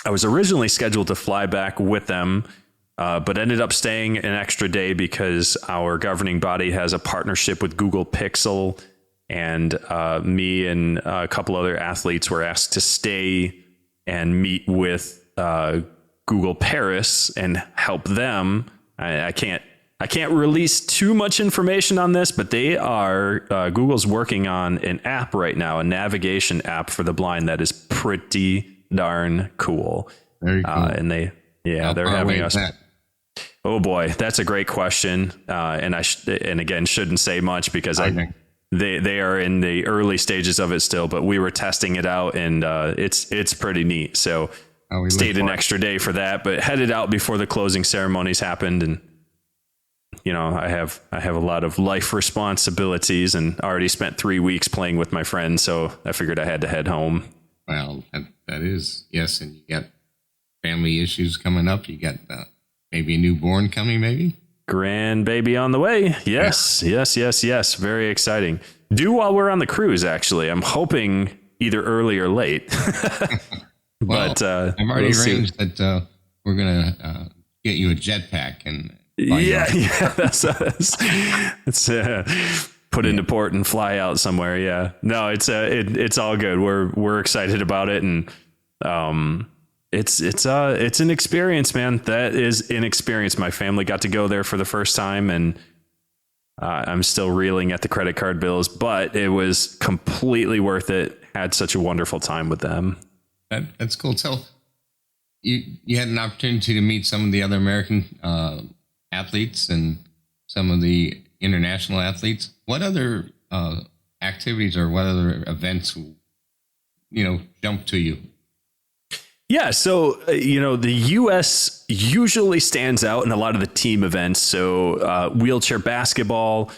I was originally scheduled to fly back with them, but ended up staying an extra day because our governing body has a partnership with Google Pixel, and me and a couple other athletes were asked to stay and meet with Google Paris and help them. I can't release too much information on this, but they are Google's working on an app right now, a navigation app for the blind that is pretty darn cool. Very cool. And they're having us. Oh boy, that's a great question. And again, shouldn't say much because they are in the early stages of it still, but we were testing it out, and it's pretty neat. So stayed an extra day for that, but headed out before the closing ceremonies happened. And I have a lot of life responsibilities and already spent 3 weeks playing with my friends, so I figured I had to head home. Well, that is, yes, and you got family issues coming up. You got maybe a newborn coming, maybe? Grandbaby on the way. Yes. Very exciting. Due while we're on the cruise, actually. I'm hoping either early or late. But I've already arranged that we're going to get you a jetpack and... That's put into port and fly out somewhere. Yeah, no, it's all good. We're excited about it, and it's an experience, man. That is an experience. My family got to go there for the first time, and I'm still reeling at the credit card bills, but it was completely worth it. Had such a wonderful time with them. That's cool. So you had an opportunity to meet some of the other American athletes and some of the international athletes. What other activities or what other events, jump to you? Yeah, so, the U.S. usually stands out in a lot of the team events. So wheelchair basketball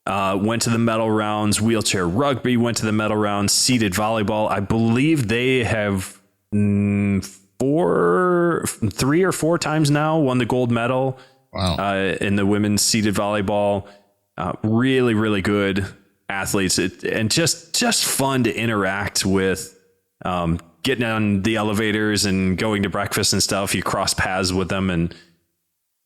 went to the medal rounds. Wheelchair rugby went to the medal rounds. Seated volleyball, I believe they have 3 or 4 times now won the gold medal. Wow. In the women's seated volleyball. Really, really good athletes, and just fun to interact with. Getting on the elevators and going to breakfast and stuff, you cross paths with them, and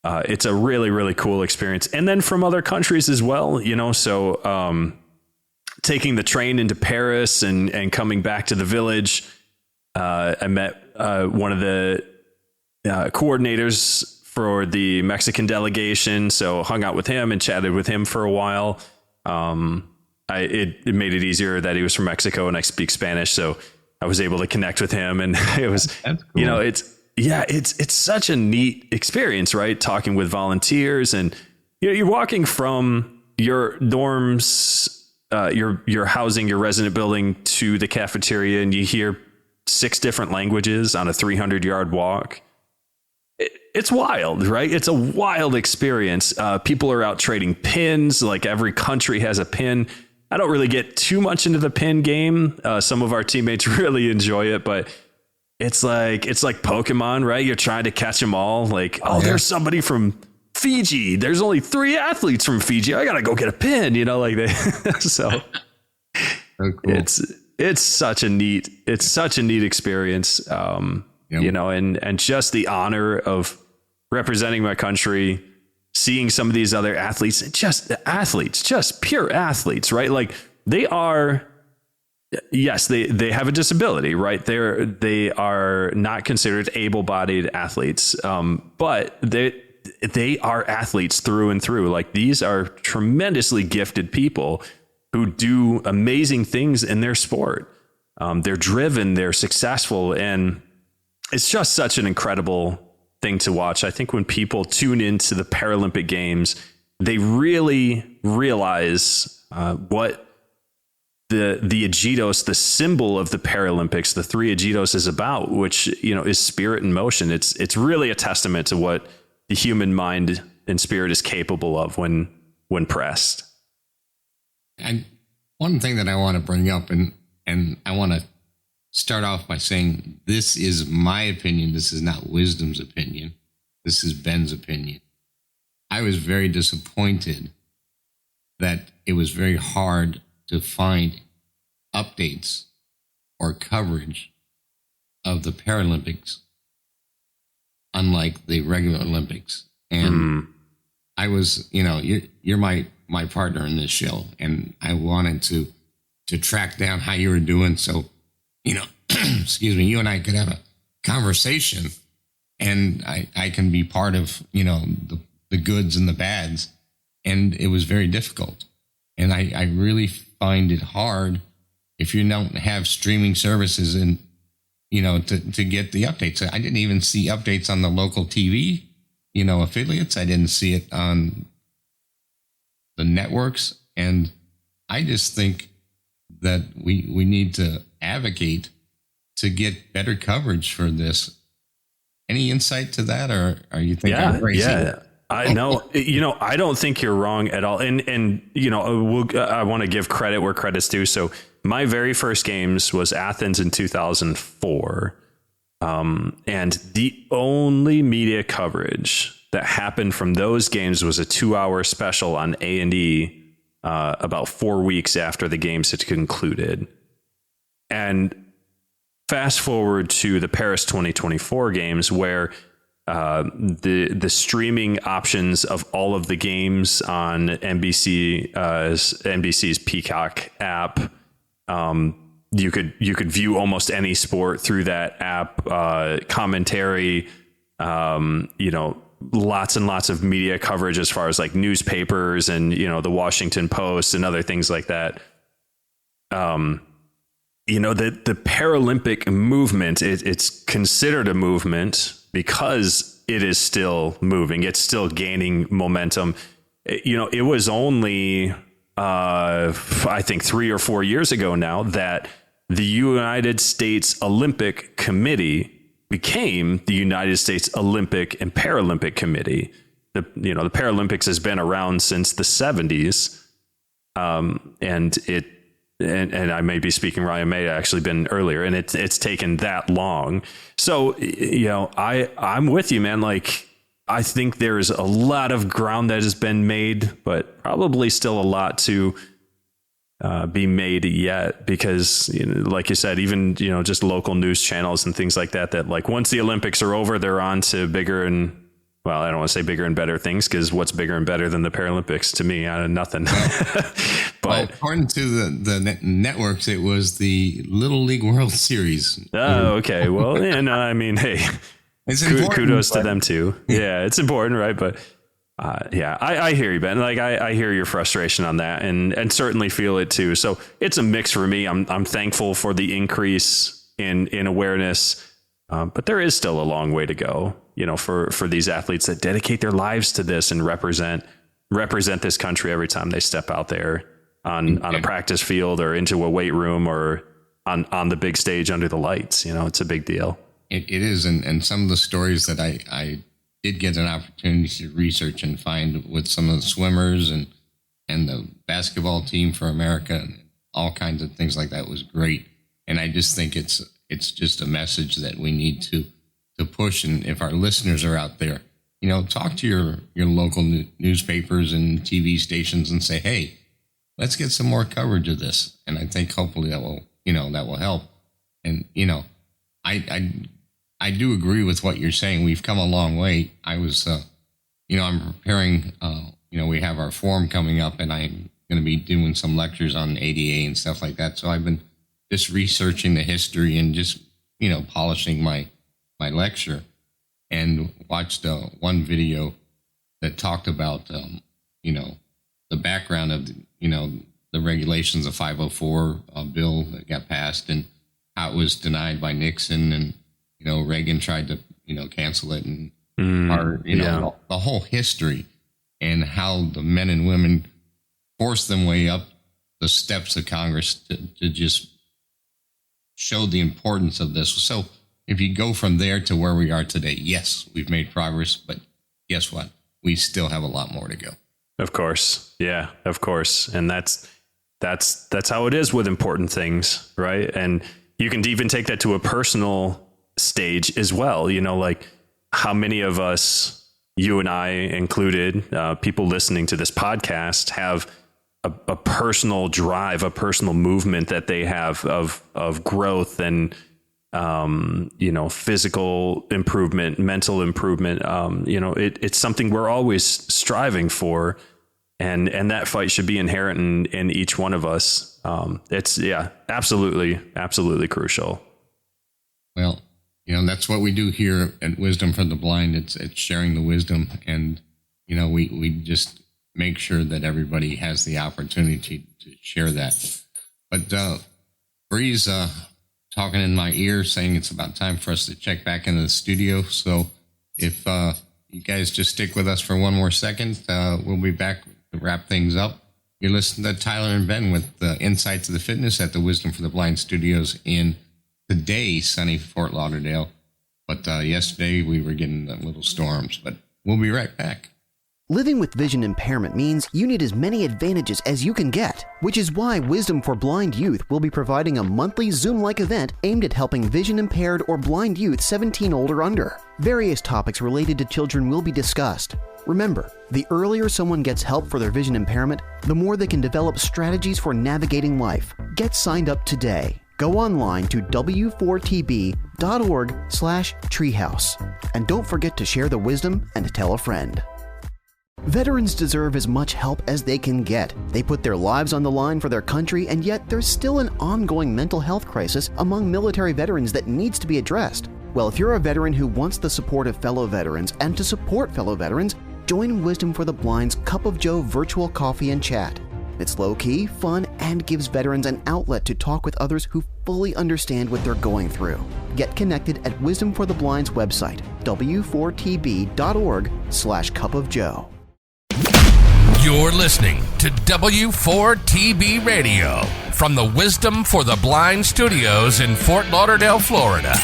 it's a really, really cool experience. And then from other countries as well, so taking the train into Paris and coming back to the village, I met one of the coordinators for the Mexican delegation, so hung out with him and chatted with him for a while. It made it easier that he was from Mexico and I speak Spanish, so I was able to connect with him, and it was, that's cool. It's such a neat experience, right? Talking with volunteers, and you're walking from your dorms, your housing, your resident building to the cafeteria, and you hear 6 different languages on a 300-yard walk. It's wild, right? It's a wild experience. People are out trading pins. Like every country has a pin. I don't really get too much into the pin game. Some of our teammates really enjoy it, but it's like Pokemon, right? You're trying to catch them all. Like, there's somebody from Fiji. There's only 3 athletes from Fiji. I gotta go get a pin, like they. So cool. It's such a neat experience. And just the honor of representing my country, seeing some of these other athletes, just pure athletes, right? Like they are, yes, they have a disability, right? They are not considered able-bodied athletes, but they are athletes through and through. Like these are tremendously gifted people who do amazing things in their sport. They're driven, they're successful, and it's just such an incredible thing to watch. I think when people tune into the Paralympic Games, they really realize what the Aegidos, the symbol of the Paralympics, the three Aegidos is about, which, is spirit in motion. It's really a testament to what the human mind and spirit is capable of when pressed. And one thing that I want to bring up, and I want to start off by saying, this is my opinion. This is not Wisdom's opinion. This is Ben's opinion. I was very disappointed that it was very hard to find updates or coverage of the Paralympics, unlike the regular Olympics. And I was, you're my partner in this show, and I wanted to track down how you were doing. So, excuse me, you and I could have a conversation, and I can be part of, the goods and the bads. And it was very difficult. And I really find it hard if you don't have streaming services and, to get the updates. I didn't even see updates on the local TV, affiliates. I didn't see it on the networks. And I just think that we need to advocate to get better coverage for this. Any insight to that, or are you thinking I'm crazy? Yeah. I know, I don't think you're wrong at all. And I want to give credit where credit's due. So my very first games was Athens in 2004. And the only media coverage that happened from those games was a 2-hour special on A&E about 4 weeks after the games had concluded. And fast forward to the Paris 2024 games, where the streaming options of all of the games on NBC's Peacock app, you could view almost any sport through that app. Commentary, lots and lots of media coverage as far as like newspapers and the Washington Post and other things like that. The Paralympic movement, it's considered a movement because it is still moving. It's still gaining momentum. It was only, I think 3 or 4 years ago now that the United States Olympic Committee became the United States Olympic and Paralympic Committee. The Paralympics has been around since the 70s. And I may be speaking wrong. It may have actually been earlier, and it's taken that long. So, I'm with you, man. Like, I think there's a lot of ground that has been made, but probably still a lot to be made yet, because, like you said, even, just local news channels and things like that, like once the Olympics are over, they're on to bigger and, well, I don't want to say bigger and better things, because what's bigger and better than the Paralympics to me? Nothing. But according to the networks, it was the Little League World Series. Oh, okay. Well, I mean, hey, kudos to them too. Yeah, it's important, right? But I hear you, Ben. Like I hear your frustration on that, and certainly feel it too. So it's a mix for me. I'm thankful for the increase in awareness, but there is still a long way to go. For these athletes that dedicate their lives to this and represent this country every time they step out there on a practice field or into a weight room or on the big stage under the lights. It's a big deal. It is. And some of the stories that I did get an opportunity to research and find with some of the swimmers and the basketball team for America and all kinds of things like that was great. And I just think it's just a message that we need to push. And if our listeners are out there, talk to your local newspapers and TV stations and say, hey, let's get some more coverage of this. And I think hopefully that will help. And, I do agree with what you're saying. We've come a long way. I was, I'm preparing, we have our forum coming up, and I'm going to be doing some lectures on ADA and stuff like that. So I've been just researching the history and just, polishing my lecture, and watched one video that talked about, the background of, the regulations of 504 bill that got passed and how it was denied by Nixon, and, Reagan tried to, cancel it, and the whole history and how the men and women forced them way up the steps of Congress to just show the importance of this. So if you go from there to where we are today, yes, we've made progress, but guess what? We still have a lot more to go. Of course. Yeah, of course. And that's how it is with important things, right? And you can even take that to a personal stage as well. You know, like how many of us, you and I included, people listening to this podcast have a personal drive, a personal movement that they have of growth and, physical improvement, mental improvement. It's something we're always striving for. And that fight should be inherent in each one of us. It's absolutely crucial. Well, that's what we do here at Wisdom for the Blind. It's sharing the wisdom, and we just make sure that everybody has the opportunity to share that. But Bree's talking in my ear, saying it's about time for us to check back into the studio. So if you guys just stick with us for one more second, we'll be back to wrap things up. You're listening to Tyler and Ben with the InSight to the Fitness at the Wisdom for the Blind studios in today sunny Fort Lauderdale. But yesterday we were getting little storms, but we'll be right back. Living with vision impairment means you need as many advantages as you can get, which is why Wisdom for Blind Youth will be providing a monthly Zoom-like event aimed at helping vision impaired or blind youth 17 or under. Various topics related to children will be discussed. Remember, the earlier someone gets help for their vision impairment, the more they can develop strategies for navigating life. Get signed up today. Go online to w4tb.org/treehouse. And don't forget to share the wisdom and to tell a friend. Veterans deserve as much help as they can get. They put their lives on the line for their country, and yet there's still an ongoing mental health crisis among military veterans that needs to be addressed. Well, if you're a veteran who wants the support of fellow veterans and to support fellow veterans, join Wisdom for the Blind's Cup of Joe virtual coffee and chat. It's low-key, fun, and gives veterans an outlet to talk with others who fully understand what they're going through. Get connected at Wisdom for the Blind's website, w4tb.org/cupofjoe. You're listening to W4TB Radio from the Wisdom for the Blind studios in Fort Lauderdale, Florida,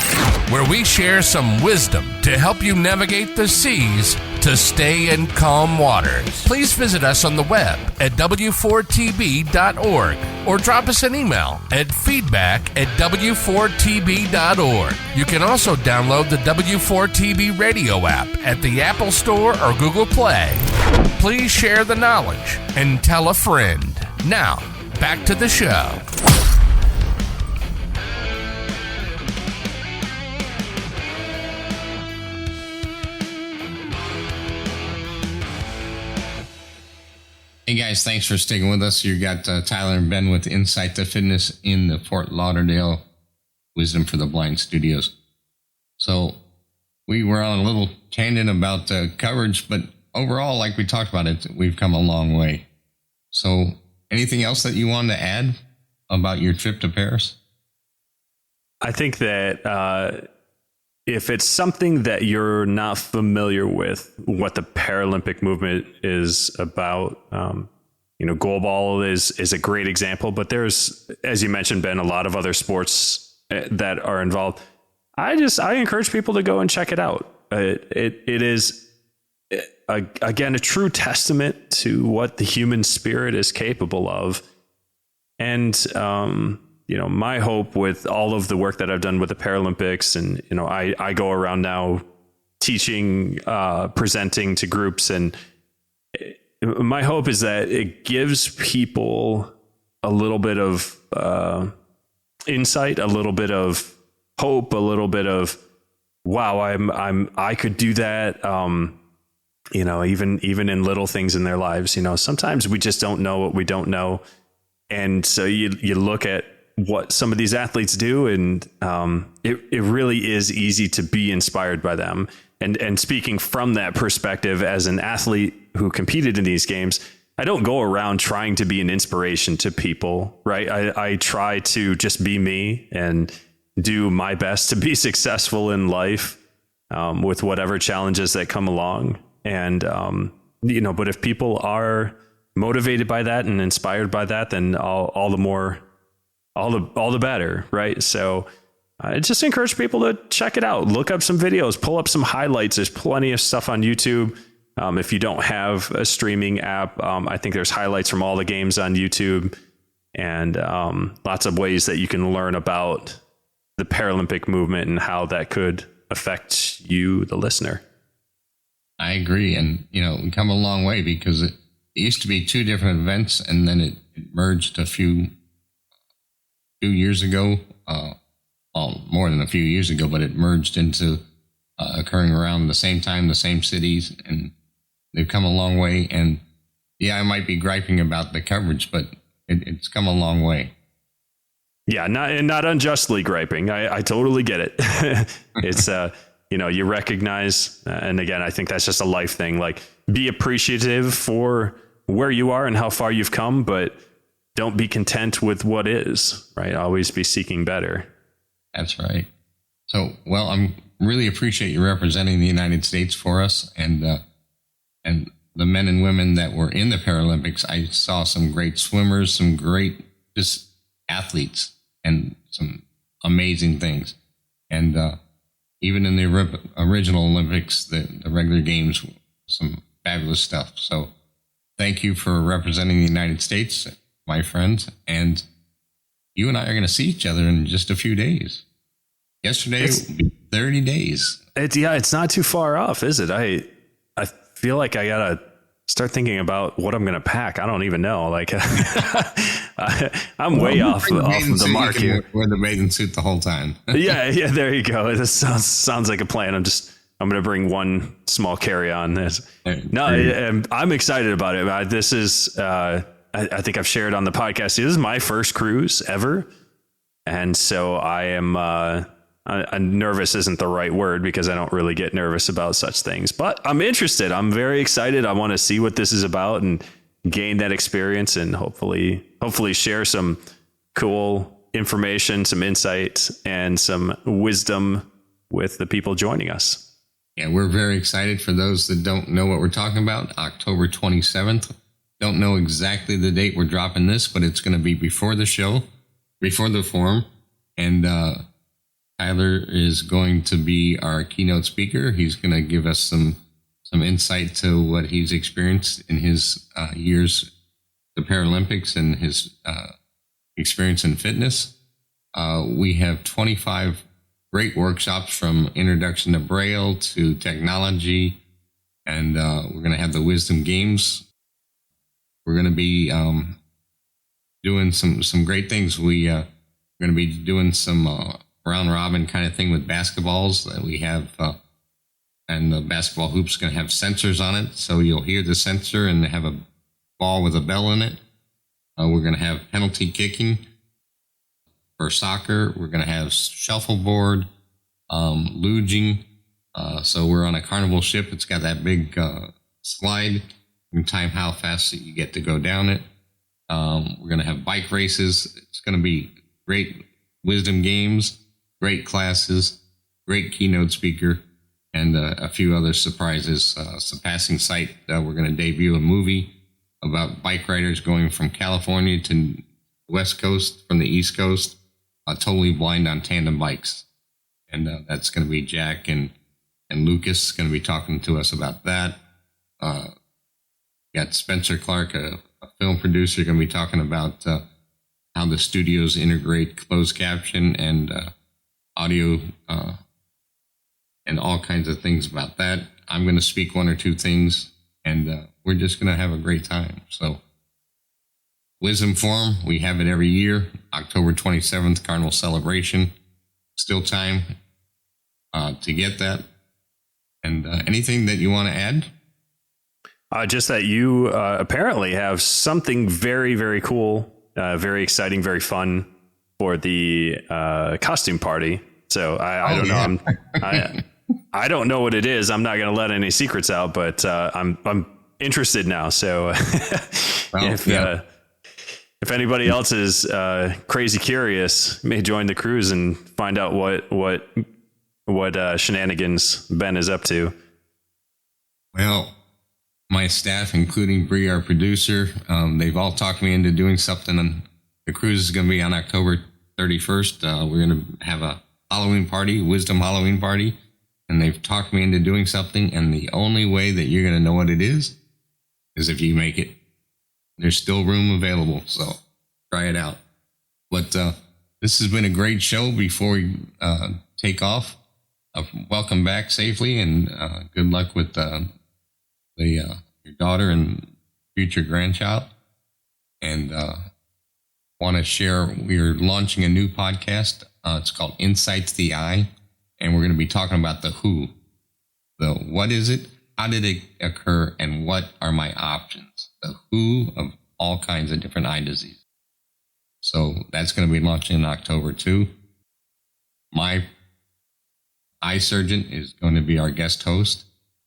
where we share some wisdom to help you navigate the seas to stay in calm waters. Please visit us on the web at w4tb.org or drop us an email at feedback@w4tb.org. You can also download the W4TB radio app at the Apple Store or Google Play. Please share the knowledge and tell a friend. Now, back to the show. Hey guys, thanks for sticking with us. You got Tyler and Ben with InSight to Fitness in the Fort Lauderdale Wisdom for the Blind studios. So we were on a little tangent about coverage, but overall, like we talked about it, we've come a long way. So anything else that you wanted to add about your trip to Paris? I think that if it's something that you're not familiar with, what the Paralympic movement is about, goalball is a great example, but there's, as you mentioned, Ben, a lot of other sports that are involved. I encourage people to go and check it out. It is, again, a true testament to what the human spirit is capable of. And, my hope with all of the work that I've done with the Paralympics, and, I go around now teaching, presenting to groups, and my hope is that it gives people a little bit of insight, a little bit of hope, a little bit of, wow, I could do that. Even in little things in their lives, sometimes we just don't know what we don't know. And so you look at what some of these athletes do, and it really is easy to be inspired by them. And speaking from that perspective as an athlete who competed in these games, I don't go around trying to be an inspiration to people, right? I try to just be me and do my best to be successful in life with whatever challenges that come along. And, but if people are motivated by that and inspired by that, then all the better, right? So I just encourage people to check it out. Look up some videos, pull up some highlights. There's plenty of stuff on YouTube. If you don't have a streaming app, I think there's highlights from all the games on YouTube, and lots of ways that you can learn about the Paralympic movement and how that could affect you, the listener. I agree. And, we come a long way, because it used to be two different events, and then it merged a few years ago, more than a few years ago, but it merged into occurring around the same time, the same cities, and they've come a long way. And yeah, I might be griping about the coverage, but it's come a long way. Yeah, not unjustly griping. I totally get it. It's, you recognize, and again, I think that's just a life thing. Like, be appreciative for where you are and how far you've come, but don't be content with what is, right? Always be seeking better. That's right. So, well, I'm really appreciate you representing the United States for us, and the men and women that were in the Paralympics. I saw some great swimmers, some great just athletes, and some amazing things. And even in the original Olympics, the regular games, some fabulous stuff. So thank you for representing the United States, my friends. And you and I are going to see each other in just a few days. Yesterday, it will be 30 days. It's not too far off, is it? I feel like I got to start thinking about what I'm going to pack. I don't even know. Like, I'm way off the mark here. Wear the bathing suit the whole time. yeah, there you go. This sounds like a plan. I'm going to bring one small carry-on. I'm excited about it. This is, I think I've shared on the podcast, this is my first cruise ever. And so I am, nervous isn't the right word, because I don't really get nervous about such things, but I'm interested. I'm very excited. I want to see what this is about and gain that experience, and hopefully share some cool information, some insight, and some wisdom with the people joining us. Yeah, we're very excited. For those that don't know what we're talking about, October 27th. Don't know exactly the date we're dropping this, but it's going to be before the show, before the forum. And Tyler is going to be our keynote speaker. He's going to give us some insight to what he's experienced in his years, the Paralympics, and his experience in fitness. We have 25 great workshops, from introduction to Braille to technology, and we're going to have the Wisdom Games. We're going to be doing some great things. We're going to be doing some round robin kind of thing with basketballs that we have, and the basketball hoop's going to have sensors on it, so you'll hear the sensor and have a ball with a bell in it. We're going to have penalty kicking for soccer. We're going to have shuffleboard, luging. So we're on a carnival ship. It's got that big slide. You can time how fast you get to go down it. We're going to have bike races. It's going to be great wisdom games, great classes, great keynote speaker, and a few other surprises. Surpassing Sight, we're going to debut a movie about bike riders going from California to the West Coast, from the East Coast, totally blind on tandem bikes. And that's going to be Jack and Lucas going to be talking to us about that. Got Spencer Clark, a film producer, going to be talking about how the studios integrate closed caption and audio and all kinds of things about that. I'm going to speak one or two things, and we're just going to have a great time. So Wisdom Forum, we have it every year, October 27th, Carnival Celebration. Still time to get that. And anything that you want to add? Just that you apparently have something very, very cool, very exciting, very fun for the costume party. So I don't know. I don't know what it is. I'm not going to let any secrets out, but I'm interested now. So if anybody else is crazy curious, may join the cruise and find out what shenanigans Ben is up to. Well, my staff, including Bree, our producer, they've all talked me into doing something. And the cruise is going to be on October 31st. We're going to have a Halloween party, Wisdom Halloween party. And they've talked me into doing something. And the only way that you're going to know what it is if you make it. There's still room available. So try it out. But this has been a great show. Before we take off, welcome back safely, and good luck with your daughter and future grandchild. And want to share, we're launching a new podcast. It's called InSight the Eye, and we're going to be talking about the who. The what is it, how did it occur, and what are my options? The who of all kinds of different eye disease. So that's going to be launching in October too. My eye surgeon is going to be our guest host,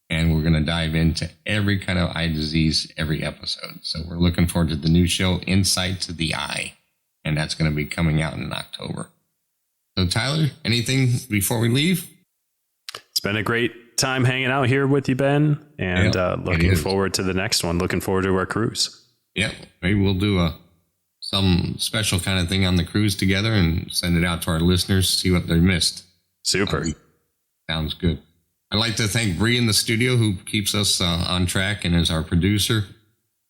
and we're going to dive into every kind of eye disease every episode. So we're looking forward to the new show, InSight to the Eye, and that's going to be coming out in October. So Tyler, anything before we leave? It's been a great time hanging out here with you, Ben, and looking forward to the next one. Looking forward to our cruise. Yeah, maybe we'll do some special kind of thing on the cruise together and send it out to our listeners, see what they missed. Super. Sounds good. I'd like to thank Bree in the studio, who keeps us on track and is our producer,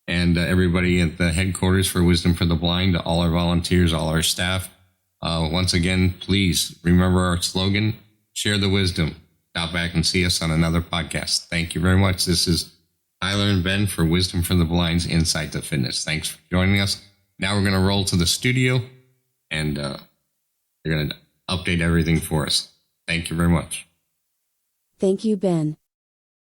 and everybody at the headquarters for Wisdom for the Blind, all our volunteers, all our staff. Once again, please remember our slogan, share the wisdom. Stop back and see us on another podcast. Thank you very much. This is Tyler and Ben for Wisdom for the Blind's Insight to Fitness. Thanks for joining us. Now we're going to roll to the studio, and they're going to update everything for us. Thank you very much. Thank you, Ben.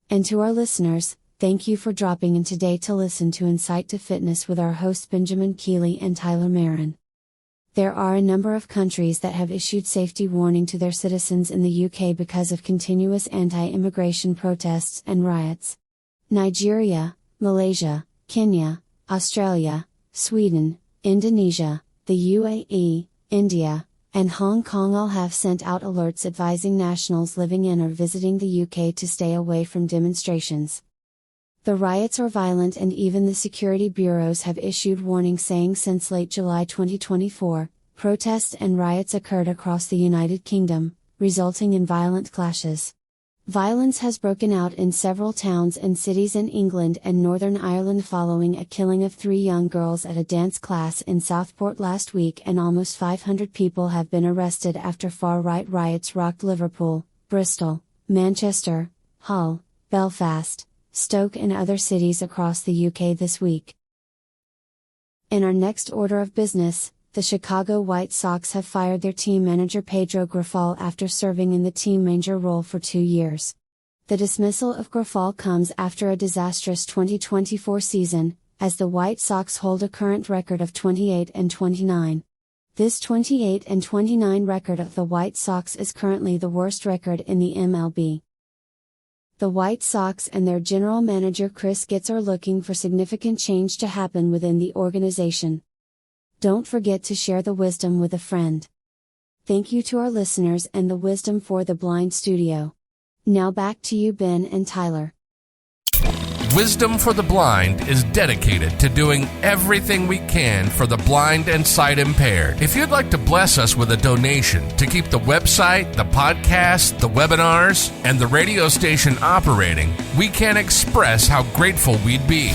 And to our listeners, thank you for dropping in today to listen to Insight to Fitness with our hosts Benjamin Keeley and Tyler Merren. There are a number of countries that have issued safety warning to their citizens in the UK because of continuous anti-immigration protests and riots. Nigeria, Malaysia, Kenya, Australia, Sweden, Indonesia, the UAE, India, and Hong Kong all have sent out alerts advising nationals living in or visiting the UK to stay away from demonstrations. The riots are violent, and even the security bureaus have issued warnings saying since late July 2024, protests and riots occurred across the United Kingdom, resulting in violent clashes. Violence has broken out in several towns and cities in England and Northern Ireland following a killing of 3 young girls at a dance class in Southport last week, and almost 500 people have been arrested after far-right riots rocked Liverpool, Bristol, Manchester, Hull, Belfast, Stoke and other cities across the UK this week. In our next order of business, the Chicago White Sox have fired their team manager Pedro Grifol after serving in the team manager role for 2 years. The dismissal of Grifol comes after a disastrous 2024 season, as the White Sox hold a current record of 28-29. This 28-29 record of the White Sox is currently the worst record in the MLB. The White Sox and their general manager Chris Getz are looking for significant change to happen within the organization. Don't forget to share the wisdom with a friend. Thank you to our listeners and the Wisdom for the Blind studio. Now back to you, Ben and Tyler. Wisdom for the Blind is dedicated to doing everything we can for the blind and sight impaired. If you'd like to bless us with a donation to keep the website, the podcast, the webinars, and the radio station operating, we can't express how grateful we'd be.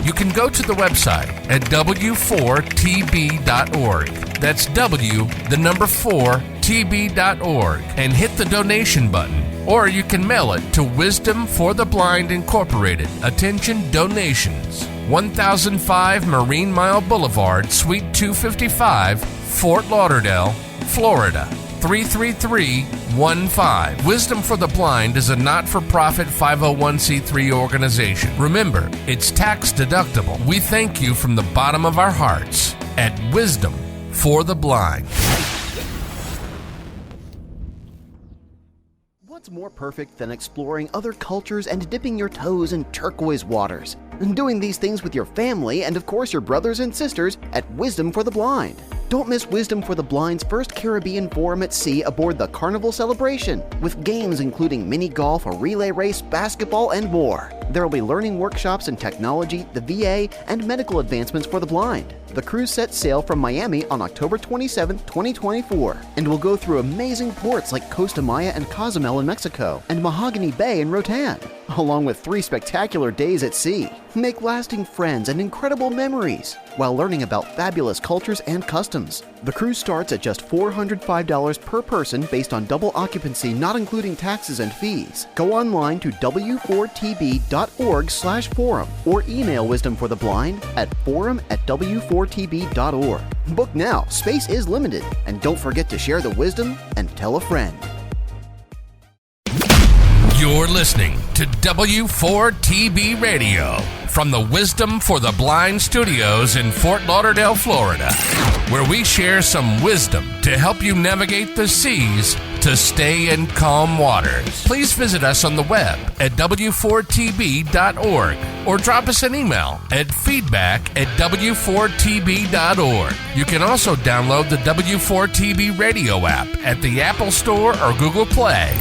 You can go to the website at w4tb.org. That's w4tb.org, and hit the donation button. Or you can mail it to Wisdom for the Blind Incorporated. Attention donations. 1005 Marine Mile Boulevard, Suite 255, Fort Lauderdale, Florida, 33315. Wisdom for the Blind is a not-for-profit 501c3 organization. Remember, it's tax deductible. We thank you from the bottom of our hearts at Wisdom for the Blind. What's more perfect than exploring other cultures and dipping your toes in turquoise waters? And doing these things with your family and, of course, your brothers and sisters at Wisdom for the Blind. Don't miss Wisdom for the Blind's first Caribbean Forum at Sea aboard the Carnival Celebration, with games including mini golf, a relay race, basketball, and more. There will be learning workshops in technology, the VA, and medical advancements for the blind. The cruise sets sail from Miami on October 27, 2024, and will go through amazing ports like Costa Maya and Cozumel in Mexico, and Mahogany Bay in Roatan, along with 3 spectacular days at sea. Make lasting friends and incredible memories while learning about fabulous cultures and customs. The cruise starts at just $405 per person based on double occupancy, not including taxes and fees. Go online to w4tb.org/forum or email Wisdom for the Blind at forum@w4tb.org. Book now, space is limited, and don't forget to share the wisdom and tell a friend. You're listening to W4TB Radio from the Wisdom for the Blind studios in Fort Lauderdale, Florida, where we share some wisdom to help you navigate the seas to stay in calm waters. Please visit us on the web at w4tb.org or drop us an email at feedback@w4tb.org. You can also download the W4TB Radio app at the Apple Store or Google Play.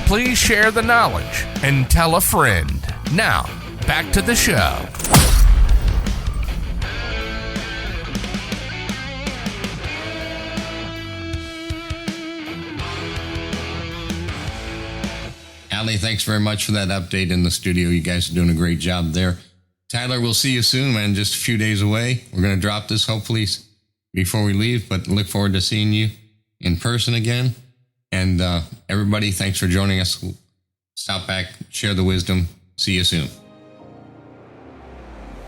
Please share the knowledge and tell a friend. Now, back to the show. Allie, thanks very much for that update in the studio. You guys are doing a great job there. Tyler, we'll see you soon, man. Just a few days away. We're going to drop this hopefully before we leave, but look forward to seeing you in person again. And everybody, thanks for joining us. Stop back, share the wisdom. See you soon.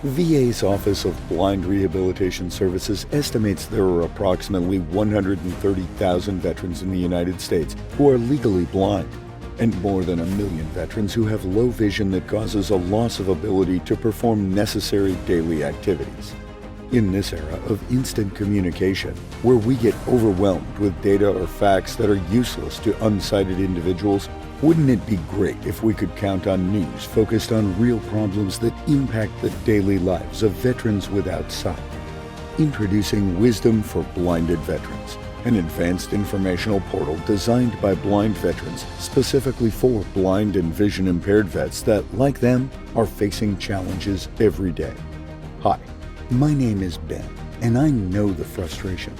VA's Office of Blind Rehabilitation Services estimates there are approximately 130,000 veterans in the United States who are legally blind, and more than 1 million veterans who have low vision that causes a loss of ability to perform necessary daily activities. In this era of instant communication, where we get overwhelmed with data or facts that are useless to unsighted individuals, wouldn't it be great if we could count on news focused on real problems that impact the daily lives of veterans without sight? Introducing Wisdom for Blinded Veterans, an advanced informational portal designed by blind veterans specifically for blind and vision impaired vets that, like them, are facing challenges every day. Hi, my name is Ben, and I know the frustration.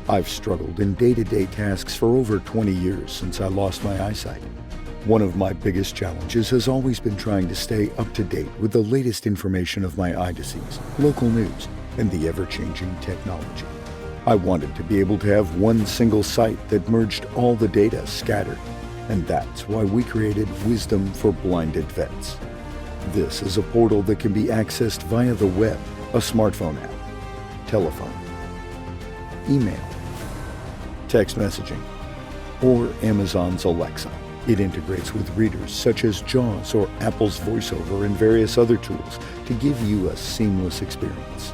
I've struggled in day-to-day tasks for over 20 years since I lost my eyesight. One of my biggest challenges has always been trying to stay up to date with the latest information of my eye disease, local news, and the ever-changing technology. I wanted to be able to have one single site that merged all the data scattered, and that's why we created Wisdom for Blinded Vets. This is a portal that can be accessed via the web, a smartphone app, telephone, email, text messaging, or Amazon's Alexa. It integrates with readers such as JAWS or Apple's VoiceOver and various other tools to give you a seamless experience.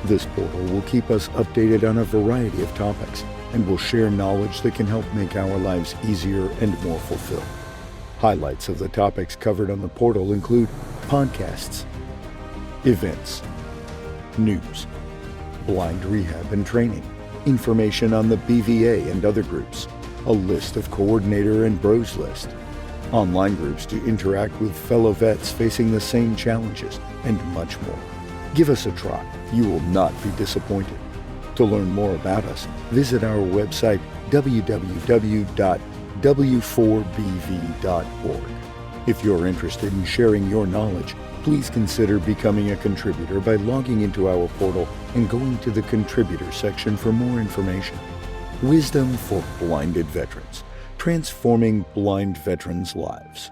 This portal will keep us updated on a variety of topics and will share knowledge that can help make our lives easier and more fulfilled. Highlights of the topics covered on the portal include podcasts, events, news, blind rehab and training, information on the BVA and other groups, a list of coordinator and bros list, online groups to interact with fellow vets facing the same challenges, and much more. Give us a try. You will not be disappointed. To learn more about us, visit our website www.w4bv.org. If you're interested in sharing your knowledge, please consider becoming a contributor by logging into our portal and going to the contributor section for more information. Wisdom for Blinded Veterans, transforming blind veterans' lives.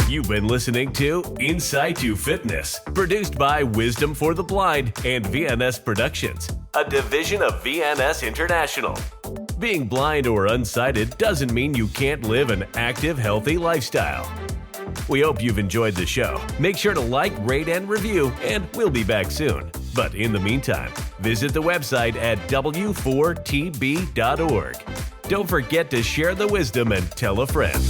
You've been listening to InSight to Fitness, produced by Wisdom for the Blind and VNS Productions, a division of VNS International. Being blind or unsighted doesn't mean you can't live an active, healthy lifestyle. We hope you've enjoyed the show. Make sure to like, rate, and review, and we'll be back soon. But in the meantime, visit the website at w4tb.org. Don't forget to share the wisdom and tell a friend.